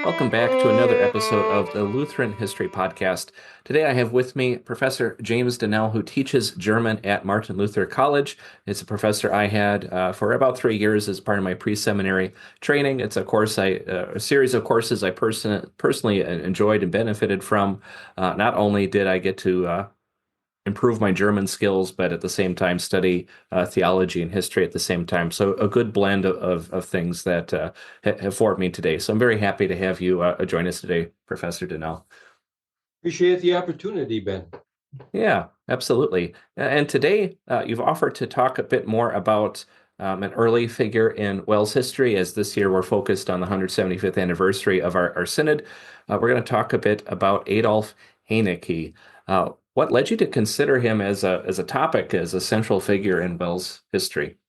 Welcome back to another episode of the Lutheran History Podcast. Today I have with me Professor James Danell, who teaches German at Martin Luther College. It's a professor I had for about 3 years as part of my pre-seminary training. It's a series of courses I personally enjoyed and benefited from. Not only did I get to improve my German skills, but at the same time study theology and history at the same time. So a good blend of things that have formed me today. So I'm very happy to have you join us today, Professor Danell. Appreciate the opportunity, Ben. Yeah, absolutely. And today you've offered to talk a bit more about an early figure in WELS history, as this year we're focused on the 175th anniversary of our synod. We're going to talk a bit about Adolph Hoenecke. What led you to consider him as a topic, as a central figure in WELS history?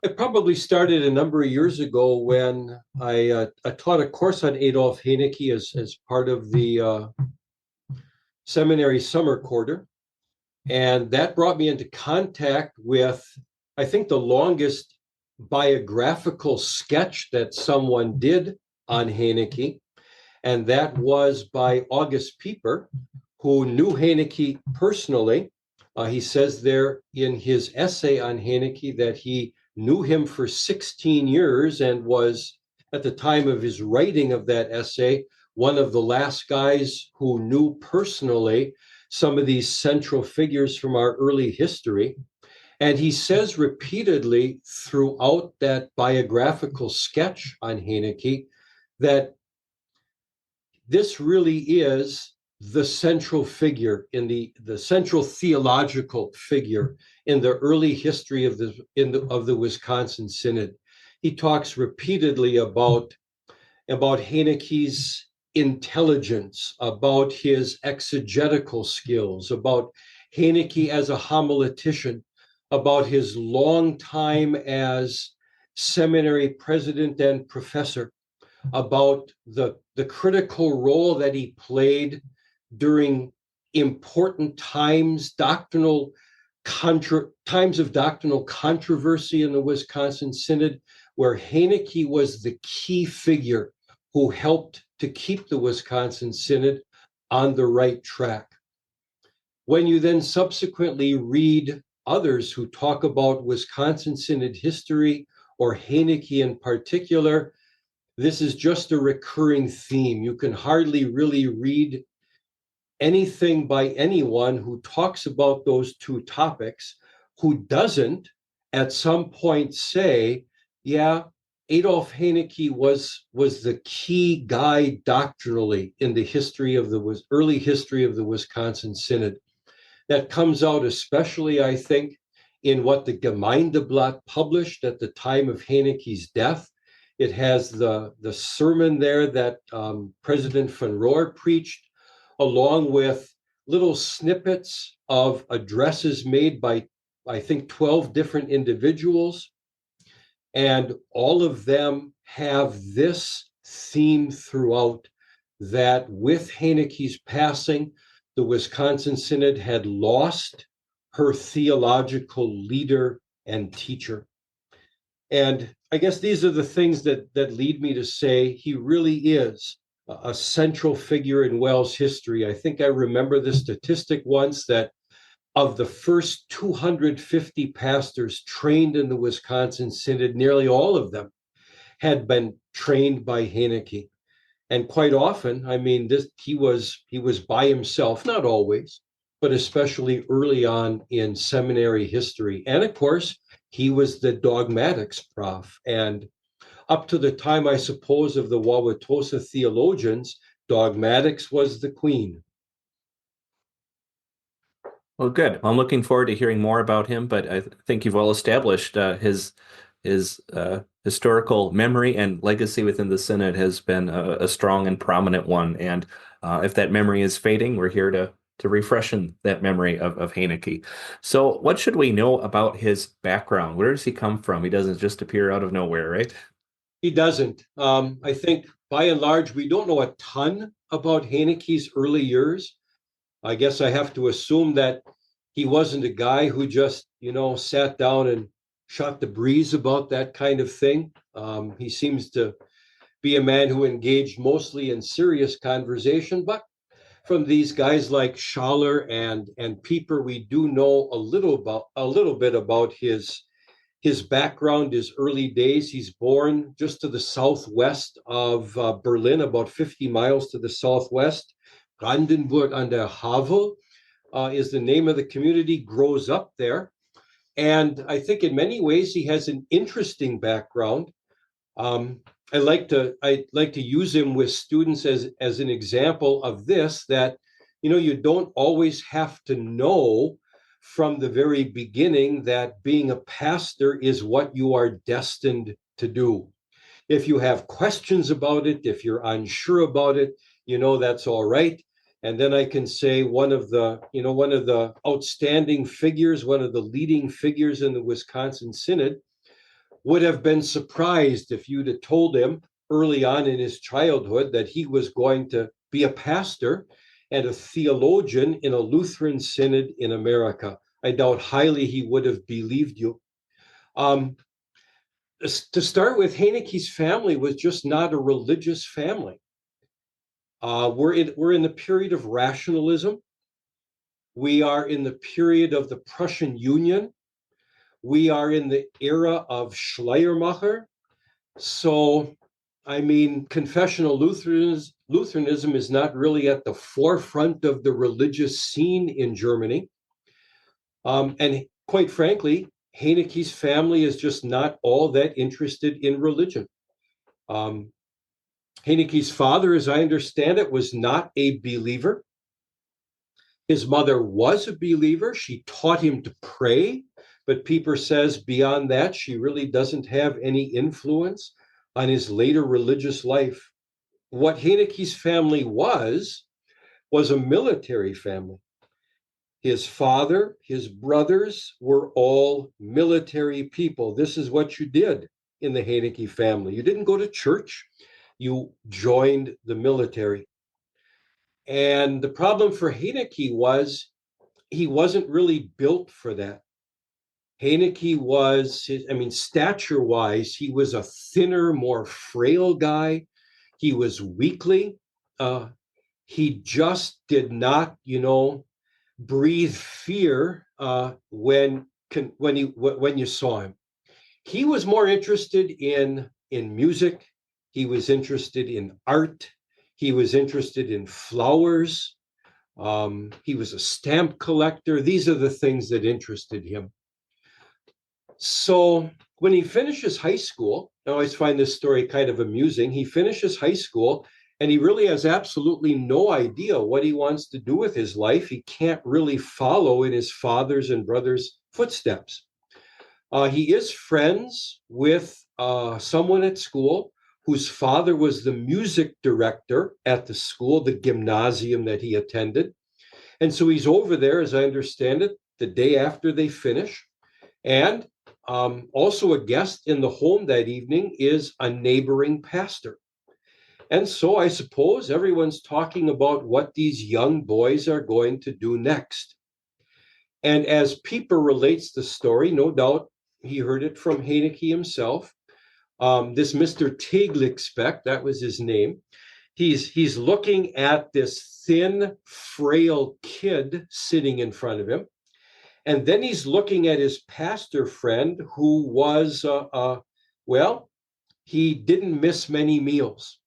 It probably started a number of years ago when I taught a course on Adolph Hoenecke as part of the seminary summer quarter. And that brought me into contact with, I think, the longest biographical sketch that someone did on Hoenecke. And that was by August Pieper, who knew Hoenecke personally. He says there in his essay on Hoenecke that he knew him for 16 years and was, at the time of his writing of that essay, one of the last guys who knew personally some of these central figures from our early history. And he says repeatedly throughout that biographical sketch on Hoenecke that this really is the central figure in the central theological figure in the early history of the Wisconsin Synod. He talks repeatedly about Hoenecke's intelligence, about his exegetical skills, about Hoenecke as a homiletician, about his long time as seminary president and professor, about the critical role that he played during important times of doctrinal controversy in the Wisconsin Synod, where Hoenecke was the key figure who helped to keep the Wisconsin Synod on the right track. When you then subsequently read others who talk about Wisconsin Synod history, or Hoenecke in particular, this is just a recurring theme. You can hardly really read anything by anyone who talks about those two topics who doesn't at some point say, yeah, Adolph Hoenecke was the key guy doctrinally in the early history of the Wisconsin Synod. That comes out especially, I think, in what the Gemeindeblatt published at the time of Hoenecke's death. It has the sermon there that President Van Roer preached, along with little snippets of addresses made by, I think, 12 different individuals. And all of them have this theme throughout, that with Hoenecke's passing, the Wisconsin Synod had lost her theological leader and teacher. And I guess these are the things that lead me to say he really is a central figure in WELS history. I think I remember the statistic once that of the first 250 pastors trained in the Wisconsin Synod, nearly all of them had been trained by Hoenecke. And quite often, I mean, he was by himself, not always, but especially early on in seminary history. And of course, he was the dogmatics prof. And up to the time, I suppose, of the Wauwatosa theologians, dogmatics was the queen. Well, good. I'm looking forward to hearing more about him, but I think you've well established his historical memory and legacy within the Synod has been a strong and prominent one. And if that memory is fading, we're here to refreshen that memory of Hoenecke. So what should we know about his background? Where does he come from? He doesn't just appear out of nowhere, right? He doesn't. I think by and large, we don't know a ton about Hoenecke's early years. I guess I have to assume that he wasn't a guy who just, sat down and shot the breeze about that kind of thing. He seems to be a man who engaged mostly in serious conversation, but from these guys like Schaller and Pieper, we do know a little bit about his background, his early days. He's born just to the southwest of Berlin, about 50 miles to the southwest. Brandenburg an der Havel is the name of the community, grows up there. And I think in many ways he has an interesting background. I like to use him with students as an example of this, that you don't always have to know from the very beginning that being a pastor is what you are destined to do. If you have questions about it, if you're unsure about it, that's all right. And then I can say one of the outstanding figures, one of the leading figures in the Wisconsin Synod, would have been surprised if you'd have told him early on in his childhood that he was going to be a pastor and a theologian in a Lutheran synod in America. I doubt highly he would have believed you. To start with, Hoenecke's family was just not a religious family. We're in the period of rationalism. We are in the period of the Prussian Union. We are in the era of Schleiermacher. So, confessional Lutheranism is not really at the forefront of the religious scene in Germany. And quite frankly, Hoenecke's family is just not all that interested in religion. Hoenecke's father, as I understand it, was not a believer. His mother was a believer. She taught him to pray. But Pieper says beyond that, she really doesn't have any influence on his later religious life. What Hoenecke's family was a military family. His father, his brothers were all military people. This is what you did in the Hoenecke family. You didn't go to church, you joined the military. And the problem for Hoenecke was he wasn't really built for that. Hoenecke was, stature-wise, he was a thinner, more frail guy. He was weakly. He just did not, breathe fear when you saw him. He was more interested in music. He was interested in art. He was interested in flowers. He was a stamp collector. These are the things that interested him. So when he finishes high school, I always find this story kind of amusing. He finishes high school and he really has absolutely no idea what he wants to do with his life. He can't really follow in his father's and brother's footsteps. He is friends with someone at school whose father was the music director at the school, the gymnasium that he attended. And so he's over there, as I understand it, the day after they finish. And also a guest in the home that evening is a neighboring pastor. And so I suppose everyone's talking about what these young boys are going to do next. And as Pieper relates the story, no doubt he heard it from Hoenecke himself. This Mr. Teglichspeck, that was his name, he's looking at this thin, frail kid sitting in front of him. And then he's looking at his pastor friend who was, he didn't miss many meals.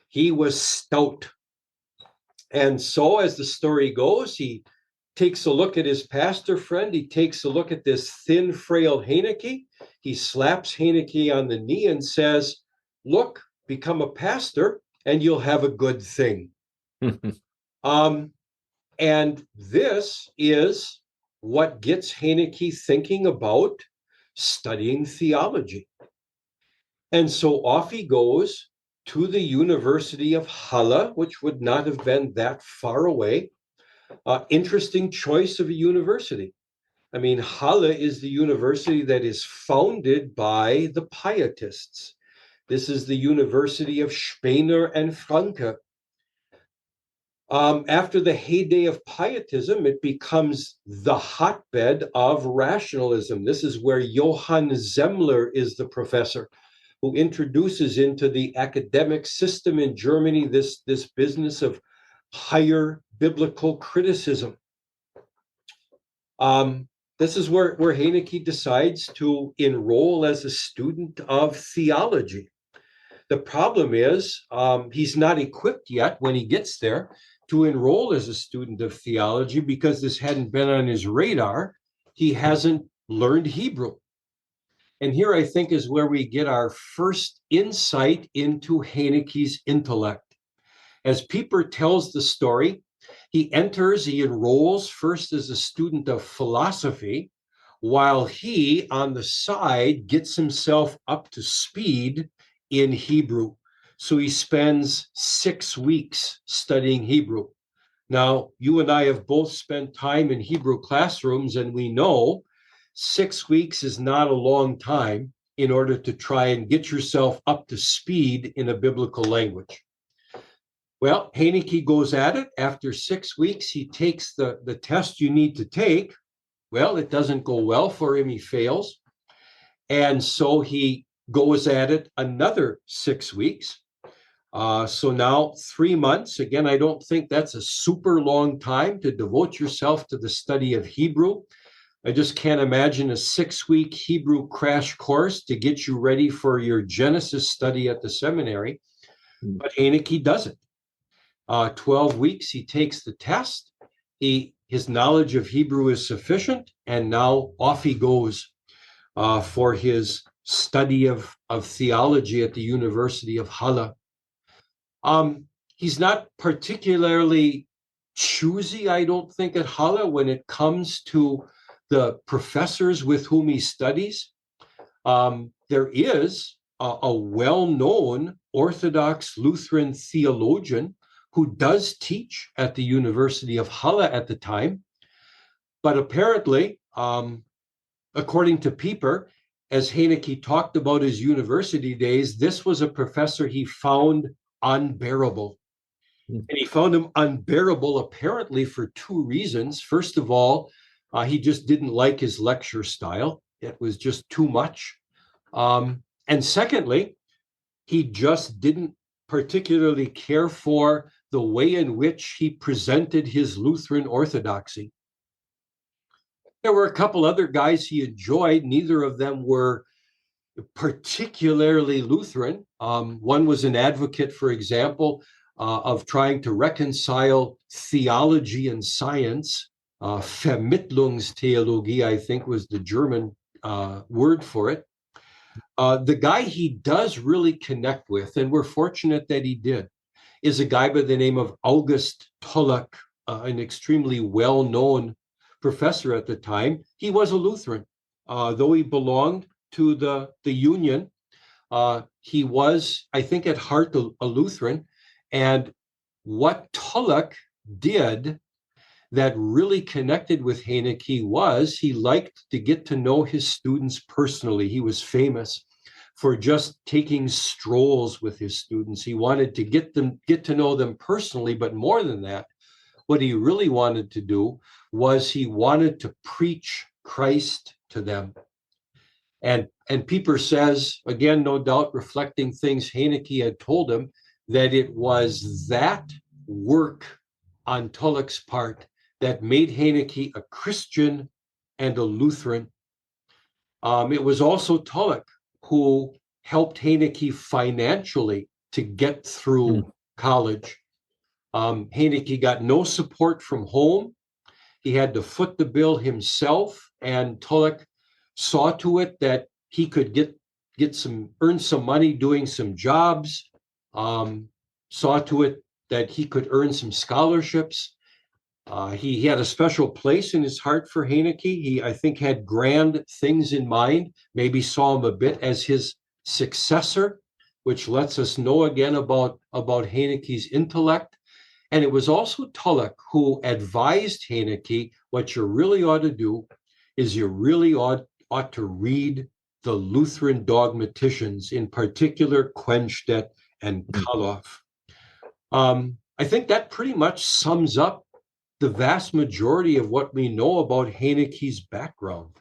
He was stout. And so as the story goes, he takes a look at his pastor friend. He takes a look at this thin, frail Hoenecke. He slaps Hoenecke on the knee and says, "Look, become a pastor and you'll have a good thing." And this is what gets Hoenecke thinking about studying theology. And so off he goes to the University of Halle, which would not have been that far away. Interesting choice of a university. Halle is the university that is founded by the Pietists. This is the University of Spener and Franke. After the heyday of Pietism, it becomes the hotbed of rationalism. This is where Johann Zemmler is the professor. who introduces into the academic system in Germany this business of higher biblical criticism. This is where Hoenecke decides to enroll as a student of theology. The problem is he's not equipped yet when he gets there to enroll as a student of theology because this hadn't been on his radar. He hasn't learned Hebrew. And here I think is where we get our first insight into Hoenecke's intellect. As Pieper tells the story, he enrolls first as a student of philosophy, while he, on the side, gets himself up to speed in Hebrew. So he spends 6 weeks studying Hebrew. Now, you and I have both spent time in Hebrew classrooms, and we know 6 weeks is not a long time in order to try and get yourself up to speed in a biblical language. Well, Hoenecke goes at it. After 6 weeks, he takes the test you need to take. Well, it doesn't go well for him. He fails. And so he goes at it another 6 weeks. So now 3 months. Again, I don't think that's a super long time to devote yourself to the study of Hebrew. I just can't imagine a 6-week Hebrew crash course to get you ready for your Genesis study at the seminary. But Hoenecke does it. 12 weeks, he takes the test. His knowledge of Hebrew is sufficient, and now off he goes for his study of theology at the University of Halle. He's not particularly choosy, I don't think, at Halle when it comes to the professors with whom he studies. There is a well-known Orthodox Lutheran theologian who does teach at the University of Halle at the time. But apparently, according to Pieper, as Hoenecke talked about his university days, this was a professor he found unbearable. And he found him unbearable apparently for 2 reasons. First of all, he just didn't like his lecture style. It was just too much. And secondly, he just didn't particularly care for the way in which he presented his Lutheran orthodoxy. There were a couple other guys he enjoyed. Neither of them were particularly Lutheran. One was an advocate, for example, of trying to reconcile theology and science. Vermittlungstheologie, I think, was the German word for it. The guy he does really connect with, and we're fortunate that he did, is a guy by the name of August Tollek, an extremely well-known professor at the time. He was a Lutheran, though he belonged to the Union. He was, I think, at heart a Lutheran. And what Tollek did that really connected with Hoenecke was he liked to get to know his students personally. He was famous for just taking strolls with his students. He wanted to get to know them personally, but more than that, what he really wanted to do was he wanted to preach Christ to them. And Pieper says, again, no doubt reflecting things Hoenecke had told him, that it was that work on Tollek's part that made Hoenecke a Christian and a Lutheran. It was also Tollek who helped Hoenecke financially to get through college. Hoenecke got no support from home. He had to foot the bill himself, and Tollek saw to it that he could earn some money doing some jobs, saw to it that he could earn some scholarships. He had a special place in his heart for Hoenecke. He, I think, had grand things in mind, maybe saw him a bit as his successor, which lets us know again about Hoenecke's intellect. And it was also Tollek who advised Hoenecke, what you really ought to do is you really ought to read the Lutheran dogmaticians, in particular Quenstedt and Kaloff. I think that pretty much sums up the vast majority of what we know about Hoenecke's background.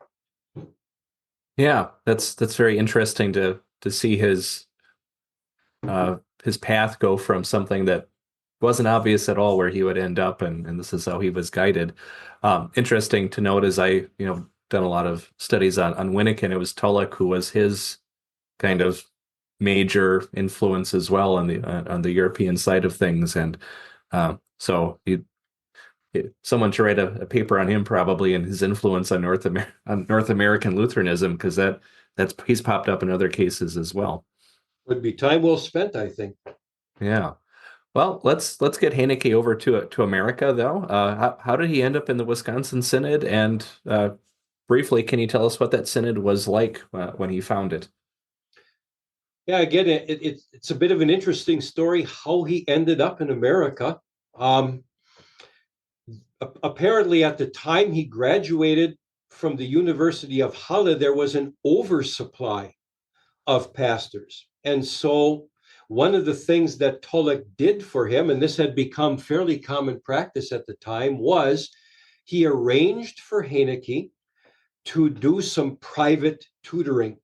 Yeah, that's very interesting to to see his path go from something that wasn't obvious at all where he would end up, and this is how he was guided. Interesting to note as done a lot of studies on Wyneken, it was Tulloch who was his kind of major influence as well on the European side of things, and so someone should write a paper on him probably and his influence on North American Lutheranism, because he's popped up in other cases as well. Would be time well spent, I think. Yeah. Well, let's get Hoenecke over to America, though. How did he end up in the Wisconsin Synod? And briefly, can you tell us what that synod was like when he found it? Yeah, again, it's a bit of an interesting story how he ended up in America. Apparently, at the time he graduated from the University of Halle, there was an oversupply of pastors. And so one of the things that Tulloch did for him, and this had become fairly common practice at the time, was he arranged for Hoenecke to do some private tutoring.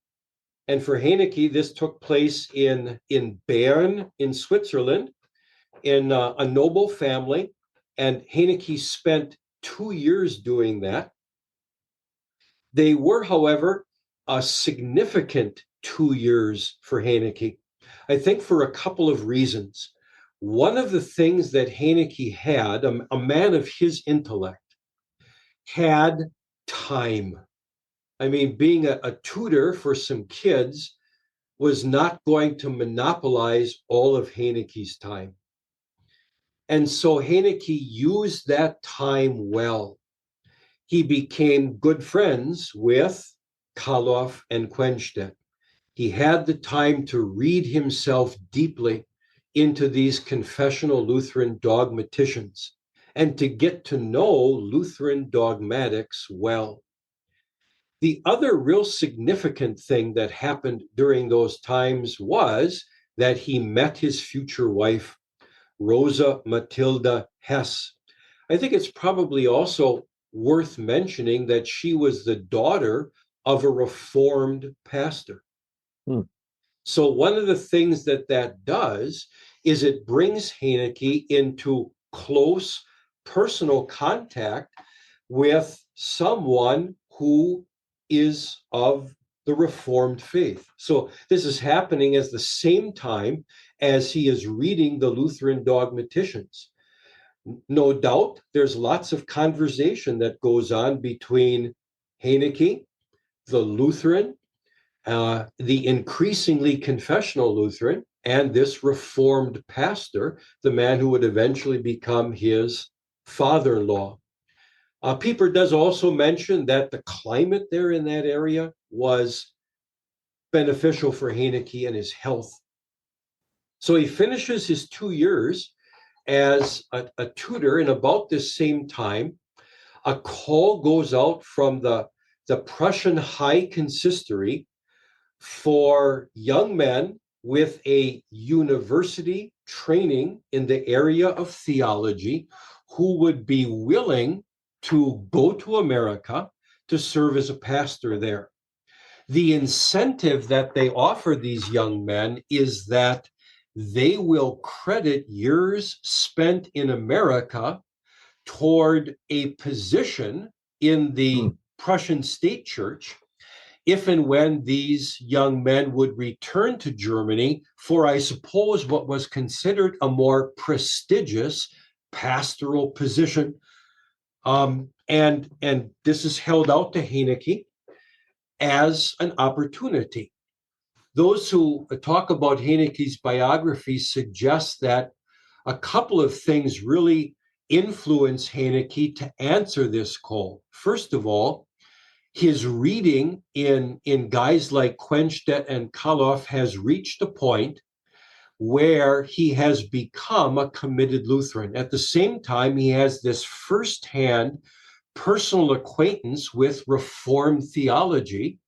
And for Hoenecke, this took place in Bern, in Switzerland, in a noble family. And Hoenecke spent 2 years doing that. They were, however, a significant 2 years for Hoenecke, I think, for a couple of reasons. One of the things that Hoenecke had, a man of his intellect, had time. I mean, being a tutor for some kids was not going to monopolize all of Hoenecke's time. And so Hoenecke used that time well. He became good friends with Adolph and Quenstedt. He had the time to read himself deeply into these confessional Lutheran dogmaticians and to get to know Lutheran dogmatics well. The other real significant thing that happened during those times was that he met his future wife, Rosa Matilda Hess. I think it's probably also worth mentioning that she was the daughter of a Reformed pastor. So one of the things that does is it brings Hoenecke into close personal contact with someone who is of the Reformed faith. So this is happening at the same time as he is reading the Lutheran dogmaticians. No doubt, there's lots of conversation that goes on between Hoenecke, the Lutheran, the increasingly confessional Lutheran, and this Reformed pastor, the man who would eventually become his father-in-law. Pieper does also mention that the climate there in that area was beneficial for Hoenecke and his health. So he finishes his 2 years as a tutor, and about this same time, a call goes out from the Prussian High Consistory for young men with a university training in the area of theology who would be willing to go to America to serve as a pastor there. The incentive that they offer these young men is that they will credit years spent in America toward a position in the Prussian state church if and when these young men would return to Germany for, I suppose, what was considered a more prestigious pastoral position. And this is held out to Hoenecke as an opportunity. Those who talk about Hoenecke's biography suggest that a couple of things really influence Hoenecke to answer this call. First of all, his reading in guys like Quenstedt and Adolf has reached a point where he has become a committed Lutheran. At the same time, he has this firsthand personal acquaintance with Reformed theology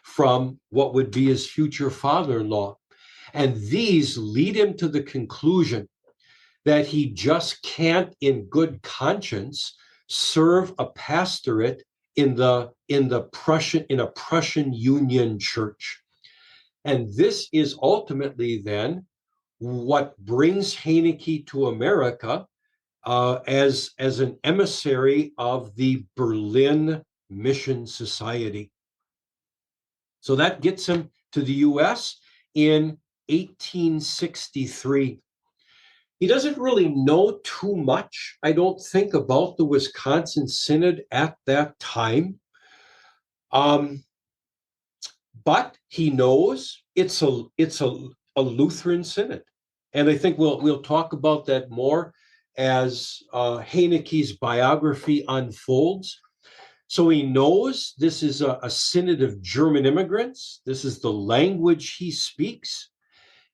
from what would be his future father-in-law. And these lead him to the conclusion that he just can't, in good conscience, serve a pastorate in a Prussian Union church. And this is ultimately then what brings Hoenecke to America as an emissary of the Berlin Mission Society. So that gets him to the US in 1863. He doesn't really know too much, I don't think, about the Wisconsin Synod at that time. But he knows it's a Lutheran synod. And I think we'll talk about that more as Hoenecke's biography unfolds. So he knows this is a synod of German immigrants. This is the language he speaks.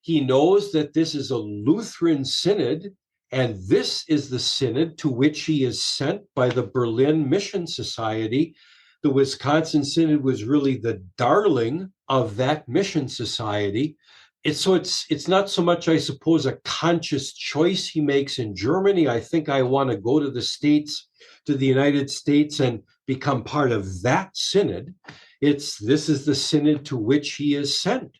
He knows that this is a Lutheran synod, and this is the synod to which he is sent by the Berlin Mission Society. The Wisconsin Synod was really the darling of that mission society. It's not so much, I suppose, a conscious choice he makes in Germany. I think I want to go to the United States and become part of that synod. This is the synod to which he is sent.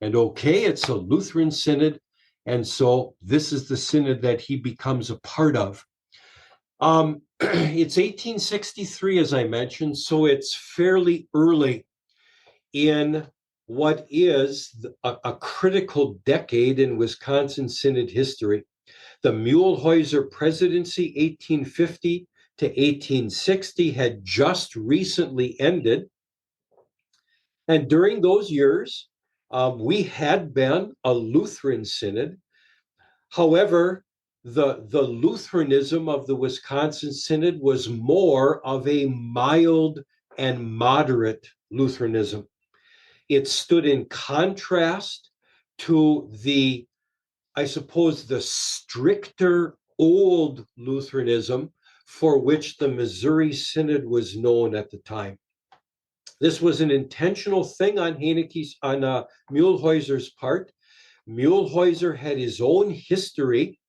And okay, it's a Lutheran synod, and so this is the synod that he becomes a part of. It's 1863, as I mentioned, so it's fairly early in what is a critical decade in Wisconsin Synod history. The Mühlhäuser presidency, 1850 to 1860, had just recently ended. And during those years, we had been a Lutheran synod. However, the Lutheranism of the Wisconsin Synod was more of a mild and moderate Lutheranism. It stood in contrast to the stricter old Lutheranism for which the Missouri Synod was known at the time. This was an intentional thing on Mühlhäuser's part. Mühlhäuser had his own history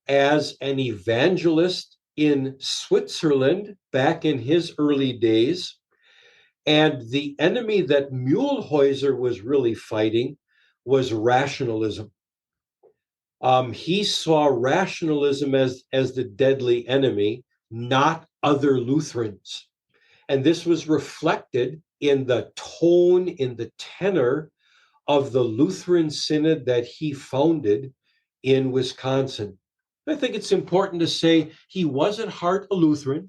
as an evangelist in Switzerland back in his early days. And the enemy that Mühlhäuser was really fighting was rationalism. He saw rationalism as the deadly enemy, not other Lutherans. And this was reflected in the tone, in the tenor of the Lutheran Synod that he founded in Wisconsin. I think it's important to say he was at heart a Lutheran,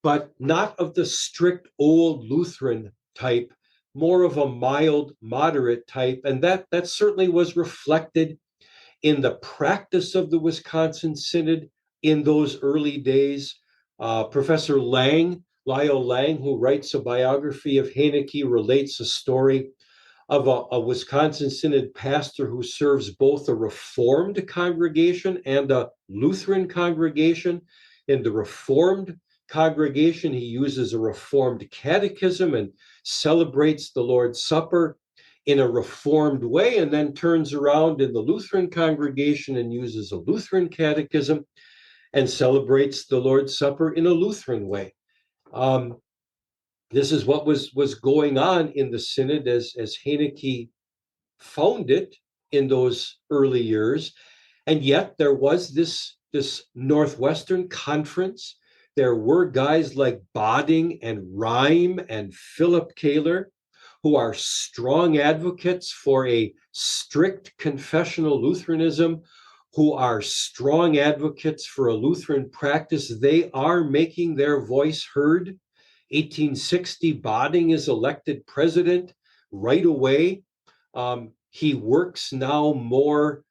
but not of the strict old Lutheran type, more of a mild, moderate type. And that certainly was reflected in the practice of the Wisconsin Synod in those early days. Professor Lyle Lang, who writes a biography of Hoenecke, relates a story of a Wisconsin Synod pastor who serves both a Reformed congregation and a Lutheran congregation. In the Reformed congregation, he uses a Reformed catechism and celebrates the Lord's Supper in a Reformed way, and then turns around in the Lutheran congregation and uses a Lutheran catechism and celebrates the Lord's Supper in a Lutheran way. This is what was going on in the Synod as Hoenecke found it in those early years. And yet there was this Northwestern Conference. There were guys like Boding and Rime and Philip Kahler, who are strong advocates for a strict confessional Lutheranism, who are strong advocates for a Lutheran practice. They are making their voice heard. 1860, Boding is elected president right away. He works now more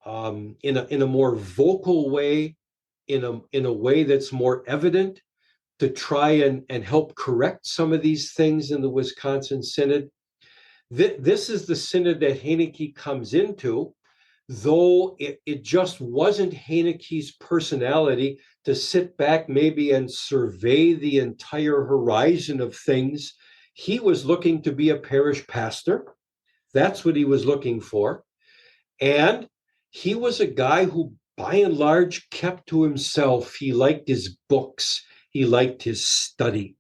in a more vocal way, in a way that's more evident, to try and help correct some of these things in the Wisconsin Synod. This is the synod that Hoenecke comes into, though it just wasn't Hoenecke's personality to sit back maybe and survey the entire horizon of things. He was looking to be a parish pastor. That's what he was looking for. And he was a guy who, by and large, kept to himself. He liked his books. He liked his study.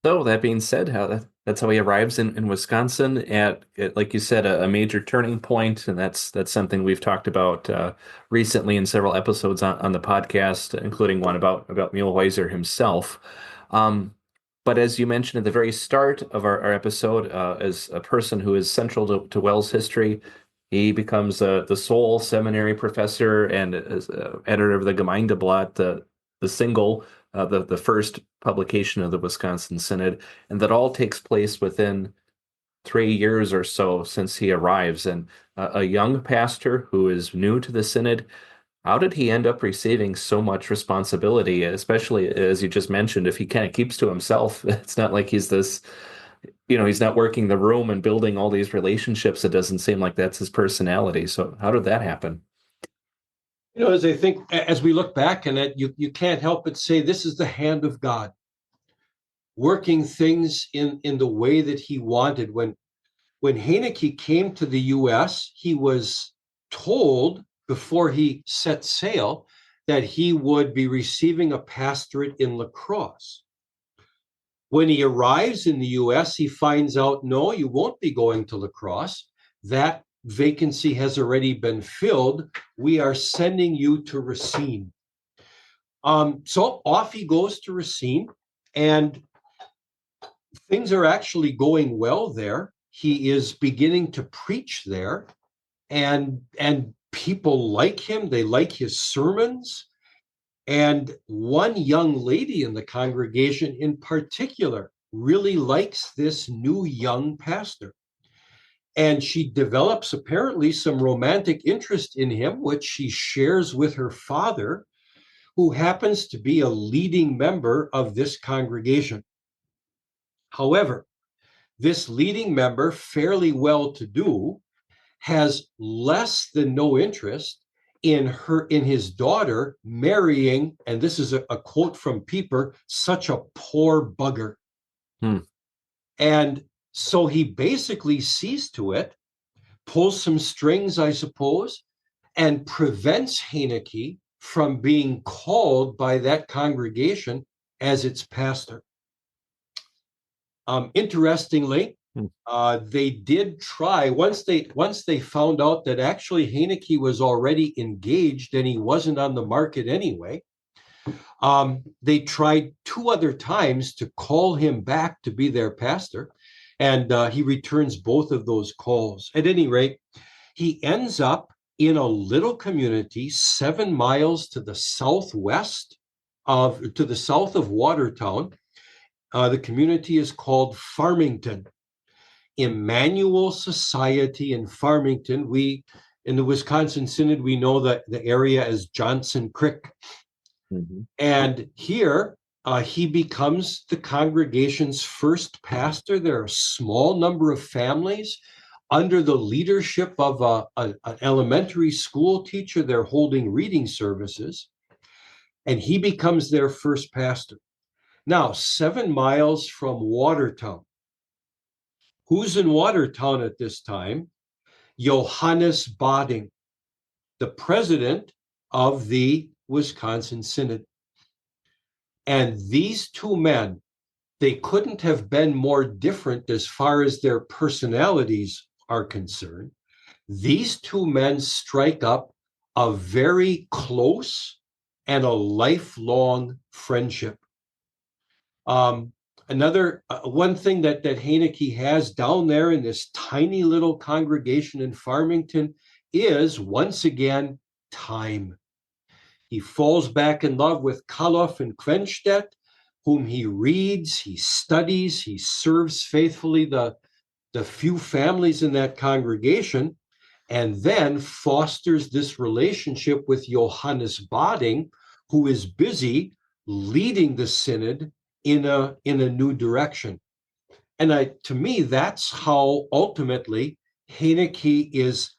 So that being said, That's how he arrives in Wisconsin at, like you said, a major turning point, and that's something we've talked about recently in several episodes on the podcast, including one about Muehlhäuser himself. Um, but as you mentioned at the very start of our episode, as a person who is central to WELS history, he becomes the sole seminary professor and is, editor of the Gemeindeblatt, the single, the first publication of the Wisconsin Synod, and that all takes place within 3 years or so since he arrives. And a young pastor who is new to the Synod, how did he end up receiving so much responsibility, especially as you just mentioned, if he kind of keeps to himself? It's not like he's this, he's not working the room and building all these relationships. It doesn't seem like that's his personality. So how did that happen? As I think, as we look back on it, you can't help but say this is the hand of God working things in the way that he wanted. When Hoenecke came to the U.S., he was told before he set sail that he would be receiving a pastorate in La Crosse. When he arrives in the U.S., he finds out, no, you won't be going to La Crosse. That vacancy has already been filled. We are sending you to Racine. So off he goes to Racine, and things are actually going well there. He is beginning to preach there, and people like him. They like his sermons. And one young lady in the congregation in particular really likes this new young pastor. And she develops apparently some romantic interest in him, which she shares with her father, who happens to be a leading member of this congregation. However, this leading member, fairly well-to-do, has less than no interest in his daughter marrying, and this is a quote from Pieper, such a poor bugger. And so he basically sees to it, pulls some strings, I suppose, and prevents Hoenecke from being called by that congregation as its pastor. Interestingly, they did try, once they found out that actually Hoenecke was already engaged and he wasn't on the market anyway, they tried 2 other times to call him back to be their pastor, and he returns both of those calls. At any rate, he ends up in a little community 7 miles to the south of Watertown. The community is called Farmington. Emmanuel Society in Farmington. In the Wisconsin Synod, we know that the area as Johnson Creek. And here he becomes the congregation's first pastor. There are a small number of families under the leadership of an elementary school teacher. They're holding reading services, and he becomes their first pastor. Now, 7 miles from Watertown. Who's in Watertown at this time? Johannes Bading, the president of the Wisconsin Synod. And these 2 men, they couldn't have been more different as far as their personalities are concerned. These 2 men strike up a very close and a lifelong friendship. One thing that Hoenecke has down there in this tiny little congregation in Farmington is, once again, time. He falls back in love with Kaloff and Quenstedt, whom he reads, he studies, he serves faithfully the few families in that congregation, and then fosters this relationship with Johannes Bading, who is busy leading the synod in a new direction. And to me, that's how ultimately Hoenecke is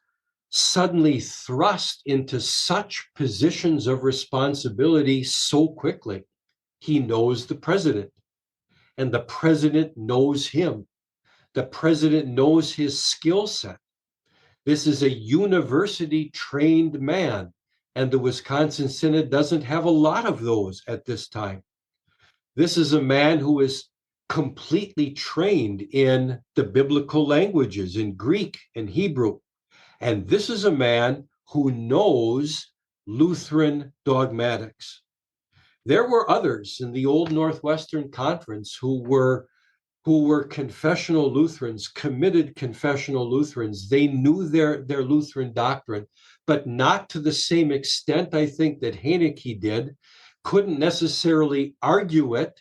suddenly thrust into such positions of responsibility so quickly. He knows the president, and the president knows him. The president knows his skill set. This is a university-trained man, and the Wisconsin Synod doesn't have a lot of those at this time. This is a man who is completely trained in the biblical languages, in Greek and Hebrew. And this is a man who knows Lutheran dogmatics. There were others in the old Northwestern Conference who were confessional Lutherans, committed confessional Lutherans. They knew their Lutheran doctrine, but not to the same extent, I think, that Hoenecke did, couldn't necessarily argue it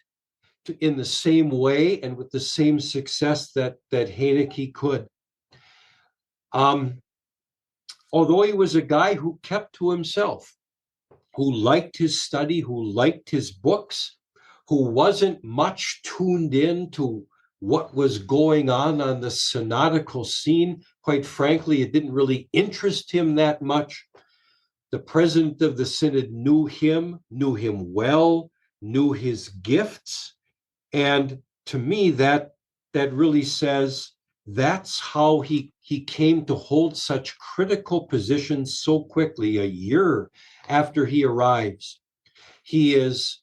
in the same way and with the same success that Hoenecke could. Although he was a guy who kept to himself, who liked his study, who liked his books, who wasn't much tuned in to what was going on the synodical scene. Quite frankly, it didn't really interest him that much. The president of the synod knew him well, knew his gifts. And to me, that really says that's how he came to hold such critical positions so quickly. A year after he arrives, he is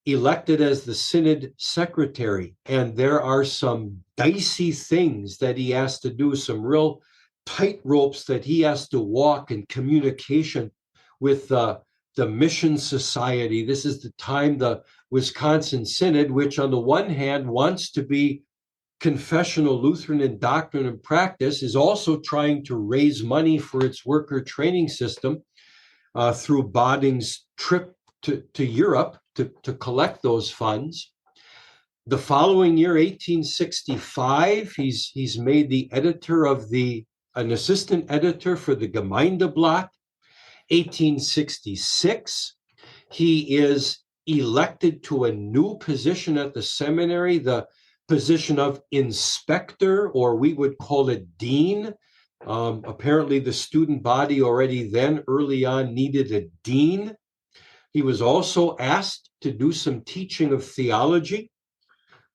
elected as the synod secretary, and there are some dicey things that he has to do, some real tight ropes that he has to walk in communication with the Mission Society. This is the time the Wisconsin Synod, which on the one hand wants to be confessional Lutheran in doctrine and practice, is also trying to raise money for its worker training system through Bodding's trip to Europe to collect those funds. The following year, 1865, he's made the editor of an assistant editor for the Gemeindeblatt. 1866, he is elected to a new position at the seminary, the position of inspector, or we would call it dean. Apparently, the student body already then, early on, needed a dean. He was also asked to do some teaching of theology.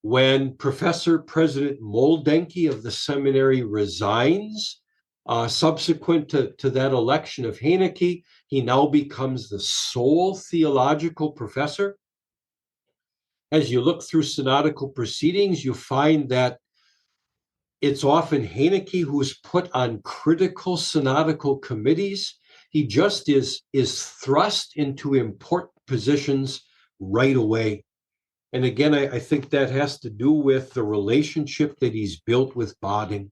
When Professor President Moldenke of the seminary resigns, subsequent to that election of Hoenecke, he now becomes the sole theological professor. As you look through synodical proceedings, you find that it's often Hoenecke who's put on critical synodical committees. He just is thrust into important positions right away. And again, I think that has to do with the relationship that he's built with Bodding.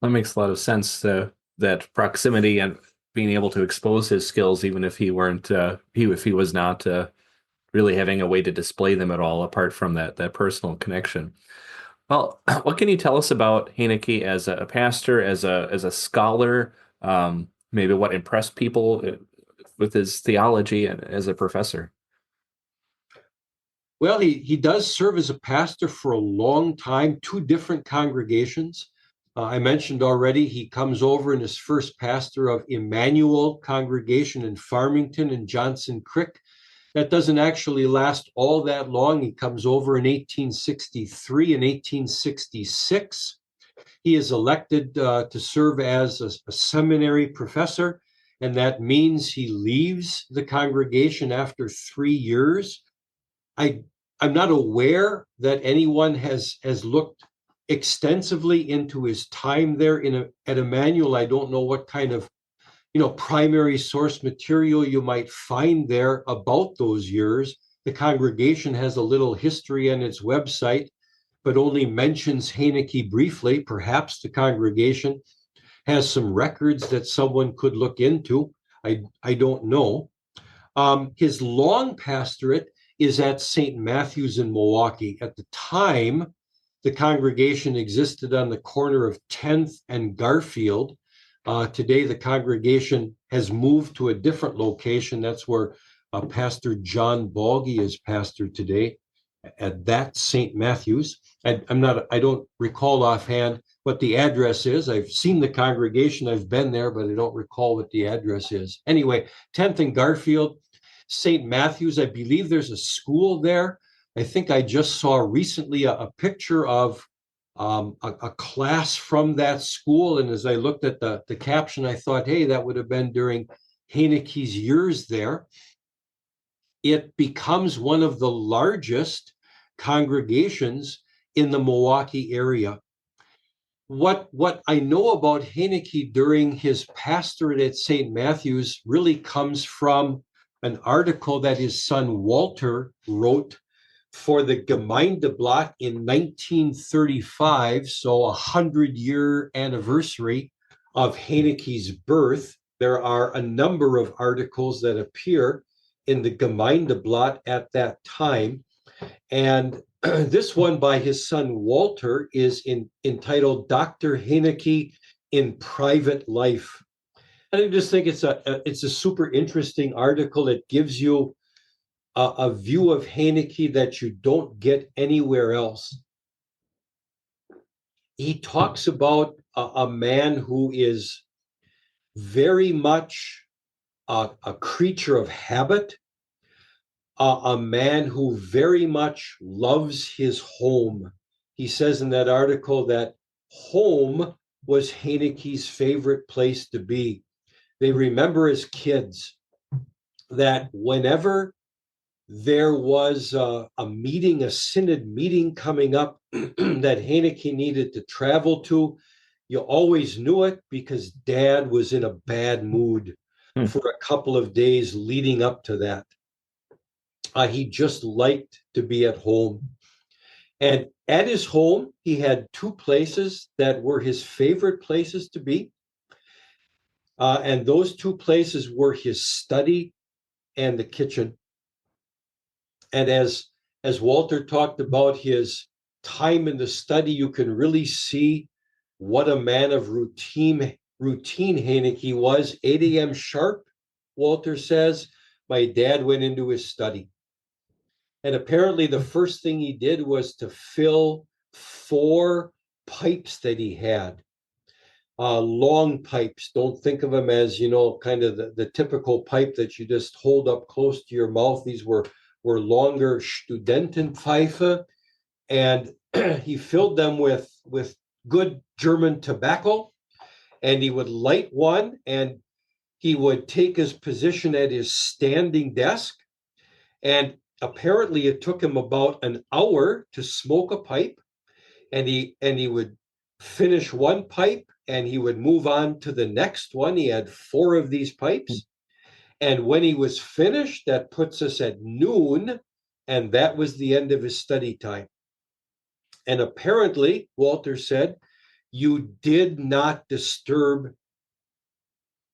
That makes a lot of sense, that proximity and being able to expose his skills, even if he weren't, if he was not really having a way to display them at all, apart from that personal connection. Well, what can you tell us about Hoenecke as a pastor, as a scholar? Maybe what impressed people with his theology and as a professor? Well, he does serve as a pastor for a long time, two different congregations. I mentioned already he comes over and is first pastor of Emmanuel congregation in Farmington and Johnson Creek. That doesn't actually last all that long. He comes over in 1863 and 1866. He is elected to serve as a seminary professor, and that means he leaves the congregation after 3 years. I'm not aware that anyone has looked extensively into his time there at Emmanuel. I don't know what kind of primary source material you might find there about those years. The congregation has a little history on its website, but only mentions Hoenecke briefly. Perhaps the congregation has some records that someone could look into. I don't know. His long pastorate is at St. Matthew's in Milwaukee. At the time, the congregation existed on the corner of 10th and Garfield. Today, the congregation has moved to a different location. That's where Pastor John Balgi is pastor today, at that St. Matthew's. I don't recall offhand what the address is. I've seen the congregation, I've been there, but I don't recall what the address is. Anyway, 10th and Garfield, St. Matthew's, I believe there's a school there. I think I just saw recently a picture of a class from that school. And as I looked at the caption, I thought, hey, that would have been during Hoenecke's years there. it becomes one of the largest congregations in the Milwaukee area. What I know about Hoenecke during his pastorate at St. Matthew's really comes from an article that his son Walter wrote for the Gemeindeblatt in 1935, so 100-year anniversary of Hoenecke's birth. There are a number of articles that appear in the Gemeindeblatt at that time. And this one by his son Walter is entitled Dr. Hoenecke in Private Life. And I just think it's a super interesting article. It gives you a view of Hoenecke that you don't get anywhere else. He talks about a man who is very much a creature of habit, a man who very much loves his home. He says in that article that home was Hoenecke's favorite place to be. They remember as kids that whenever there was a meeting, a synod meeting coming up that Hoenecke needed to travel to, you always knew it because Dad was in a bad mood for a couple of days leading up to that. He just liked to be at home. And at his home, he had two places that were his favorite places to be. And those two places were his study and the kitchen. And as Walter talked about his time in the study, you can really see what a man of routine Hoenecke was. 8 a.m. sharp, Walter says, my dad went into his study. And apparently the first thing he did was to fill 4 pipes that he had. Long pipes. Don't think of them as, kind of the typical pipe that you just hold up close to your mouth. These were longer Studentenpfeife. And he filled them with good German tobacco. And he would light one and he would take his position at his standing desk. And apparently it took him about an hour to smoke a pipe, and he would finish one pipe and he would move on to the next one. He had 4 of these pipes. And when he was finished, that puts us at noon, and that was the end of his study time. And apparently, Walter said, you did not disturb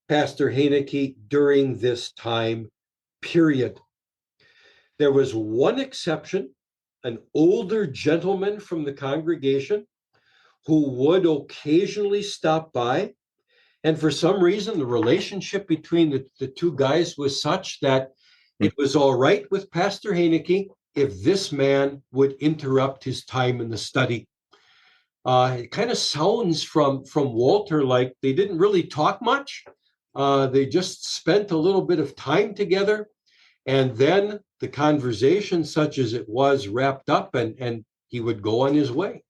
Pastor Hoenecke during this time, period. There was one exception, an older gentleman from the congregation who would occasionally stop by. And for some reason, the relationship between the two guys was such that it was all right with Pastor Hoenecke if this man would interrupt his time in the study. It kind of sounds from Walter like they didn't really talk much. They just spent a little bit of time together. And then the conversation, such as it was, wrapped up and he would go on his way.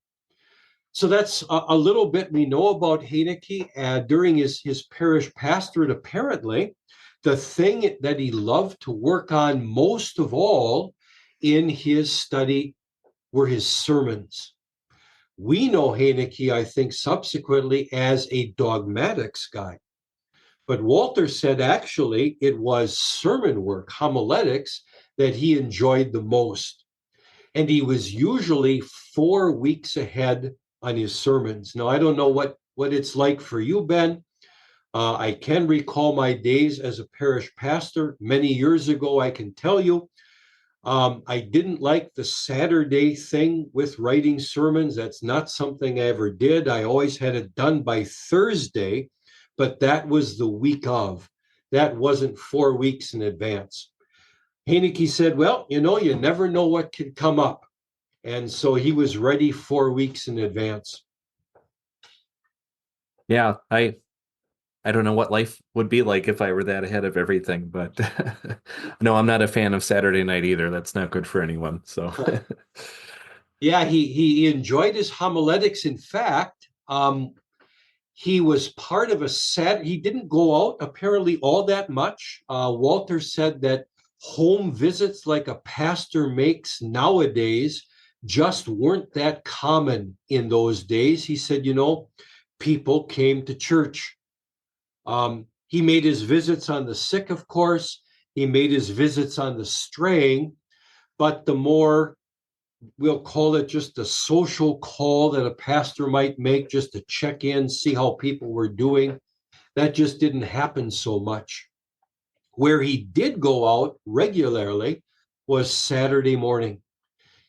So that's a little bit we know about Hoenecke. During his parish pastorate, apparently, the thing that he loved to work on most of all in his study were his sermons. We know Hoenecke, I think, subsequently as a dogmatics guy. But Walter said actually it was sermon work, homiletics, that he enjoyed the most. And he was usually 4 weeks ahead on his sermons. Now, I don't know what it's like for you, Ben. I can recall my days as a parish pastor many years ago. I can tell you, I didn't like the Saturday thing with writing sermons. That's not something I ever did. I always had it done by Thursday, but that was the week of. That wasn't 4 weeks in advance. Hoenecke said, well, you never know what could come up. And so he was ready 4 weeks in advance. Yeah, I don't know what life would be like if I were that ahead of everything, but no, I'm not a fan of Saturday night either. That's not good for anyone. So yeah, he enjoyed his homiletics. In fact, he was part of he didn't go out apparently all that much. Walter said that Home visits like a pastor makes nowadays just weren't that common in those days. He said, people came to church. He made his visits on the sick, of course. He made his visits on the straying, but the more, we'll call it just a social call that a pastor might make just to check in, see how people were doing, that just didn't happen so much. Where he did go out regularly was Saturday morning.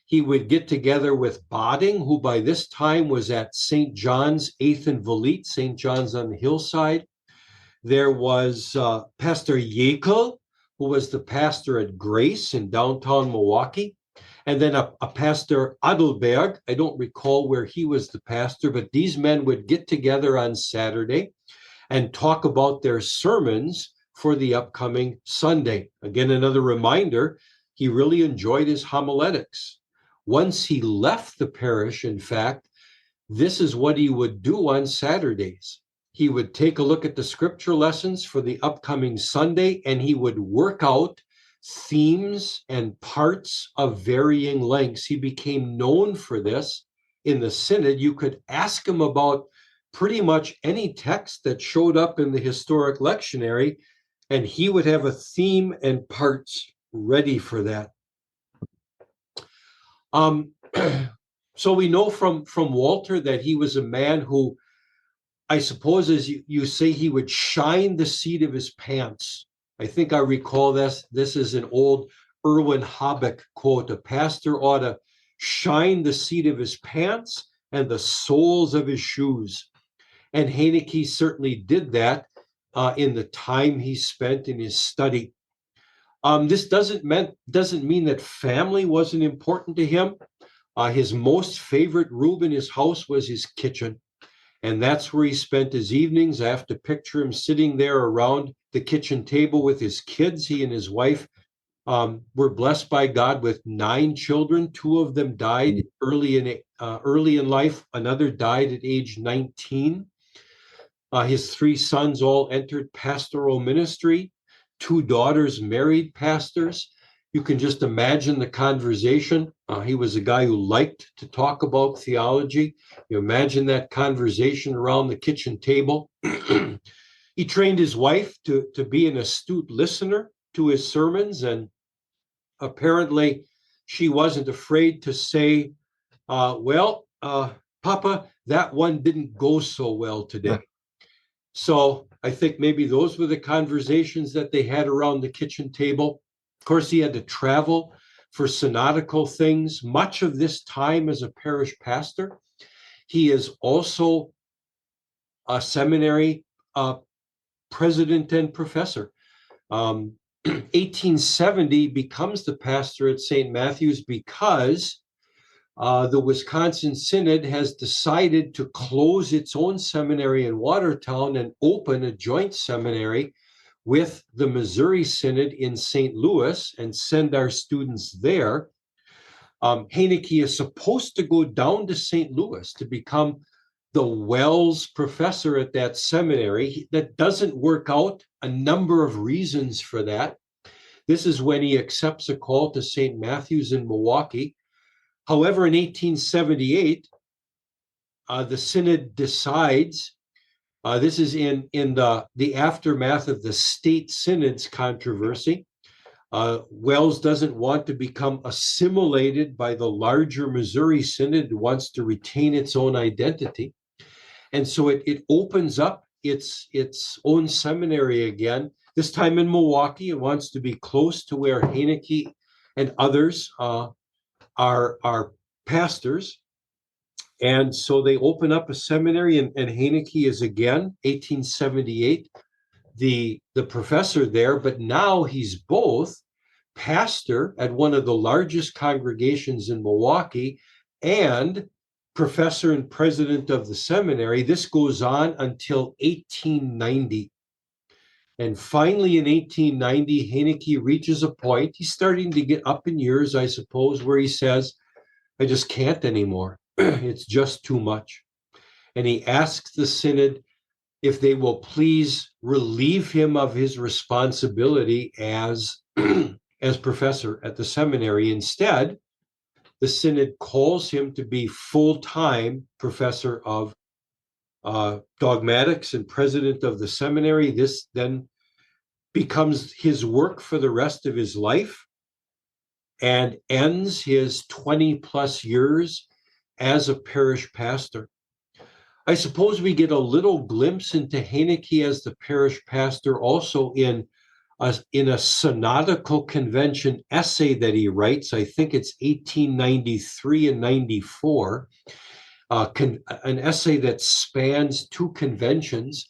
He would get together with Bodding, who by this time was at St. John's, 8th and Valete, St. John's on the hillside. There was Pastor Jekyll, who was the pastor at Grace in downtown Milwaukee. And then a pastor Adelberg. I don't recall where he was the pastor, but these men would get together on Saturday and talk about their sermons for the upcoming Sunday. Again, another reminder, he really enjoyed his homiletics. Once he left the parish, in fact, this is what he would do on Saturdays. He would take a look at the scripture lessons for the upcoming Sunday, and he would work out themes and parts of varying lengths. He became known for this in the synod. You could ask him about pretty much any text that showed up in the historic lectionary, and he would have a theme and parts ready for that. So we know from Walter that he was a man who, I suppose, as you say, he would shine the seat of his pants. I think I recall this. This is an old Erwin Habeck quote. A pastor ought to shine the seat of his pants and the soles of his shoes. And Hoenecke certainly did that in the time he spent in his study. This doesn't mean that family wasn't important to him. His most favorite room in his house was his kitchen. And that's where he spent his evenings. I have to picture him sitting there around the kitchen table with his kids. He and his wife were blessed by God with 9 children. 2 of them died early in life. Another died at age 19. His 3 sons all entered pastoral ministry. 2 daughters married pastors. You can just imagine the conversation. He was a guy who liked to talk about theology. You imagine that conversation around the kitchen table. He trained his wife to be an astute listener to his sermons, and apparently she wasn't afraid to say, Papa, that one didn't go so well today. So I think maybe those were the conversations that they had around the kitchen table. Of course, he had to travel for synodical things much of this time as a parish pastor. He is also a seminary president and professor. 1870 becomes the pastor at St. Matthew's because the Wisconsin Synod has decided to close its own seminary in Watertown and open a joint seminary with the Missouri Synod in St. Louis and send our students there. Hoenecke is supposed to go down to St. Louis to become the WELS professor at that seminary. That doesn't work out. A number of reasons for that. This is when he accepts a call to St. Matthew's in Milwaukee. However, in 1878, the Synod decides, this is in the aftermath of the state synod's controversy. WELS doesn't want to become assimilated by the larger Missouri Synod. It wants to retain its own identity. And so it opens up its own seminary again, this time in Milwaukee. It wants to be close to where Hoenecke and others are pastors. And so they open up a seminary, and Hoenecke is again, 1878, the professor there, but now he's both pastor at one of the largest congregations in Milwaukee and professor and president of the seminary. This goes on until 1890. And finally, in 1890, Hoenecke reaches a point, he's starting to get up in years, I suppose, where he says, I just can't anymore. It's just too much. And he asks the Synod if they will please relieve him of his responsibility as as professor at the seminary. Instead, the synod calls him to be full-time professor of dogmatics and president of the seminary. This then becomes his work for the rest of his life and ends his 20 plus years as a parish pastor. I suppose we get a little glimpse into Hoenecke as the parish pastor also in a synodical convention essay that he writes. I think it's 1893 and 94, an essay that spans two conventions.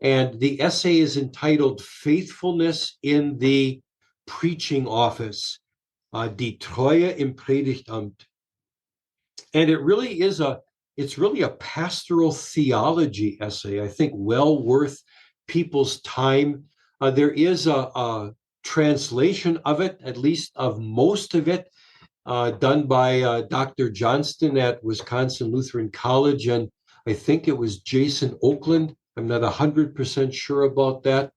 And the essay is entitled Faithfulness in the Preaching Office, Die Treue im Predigtamt. And it's really a pastoral theology essay, I think well worth people's time. There is a translation of it, at least of most of it, done by Dr. Johnston at Wisconsin Lutheran College, and I think it was Jason Oakland. I'm not 100% sure about that.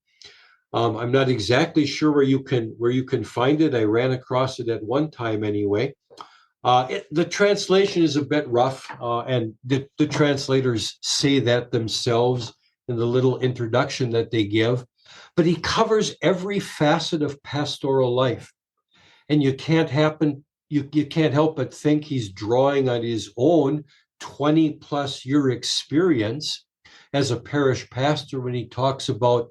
I'm not exactly sure where you can find it. I ran across it at one time anyway. The translation is a bit rough, and the translators say that themselves in the little introduction that they give. But he covers every facet of pastoral life, and you can't help but think he's drawing on his own 20 plus year experience as a parish pastor when he talks about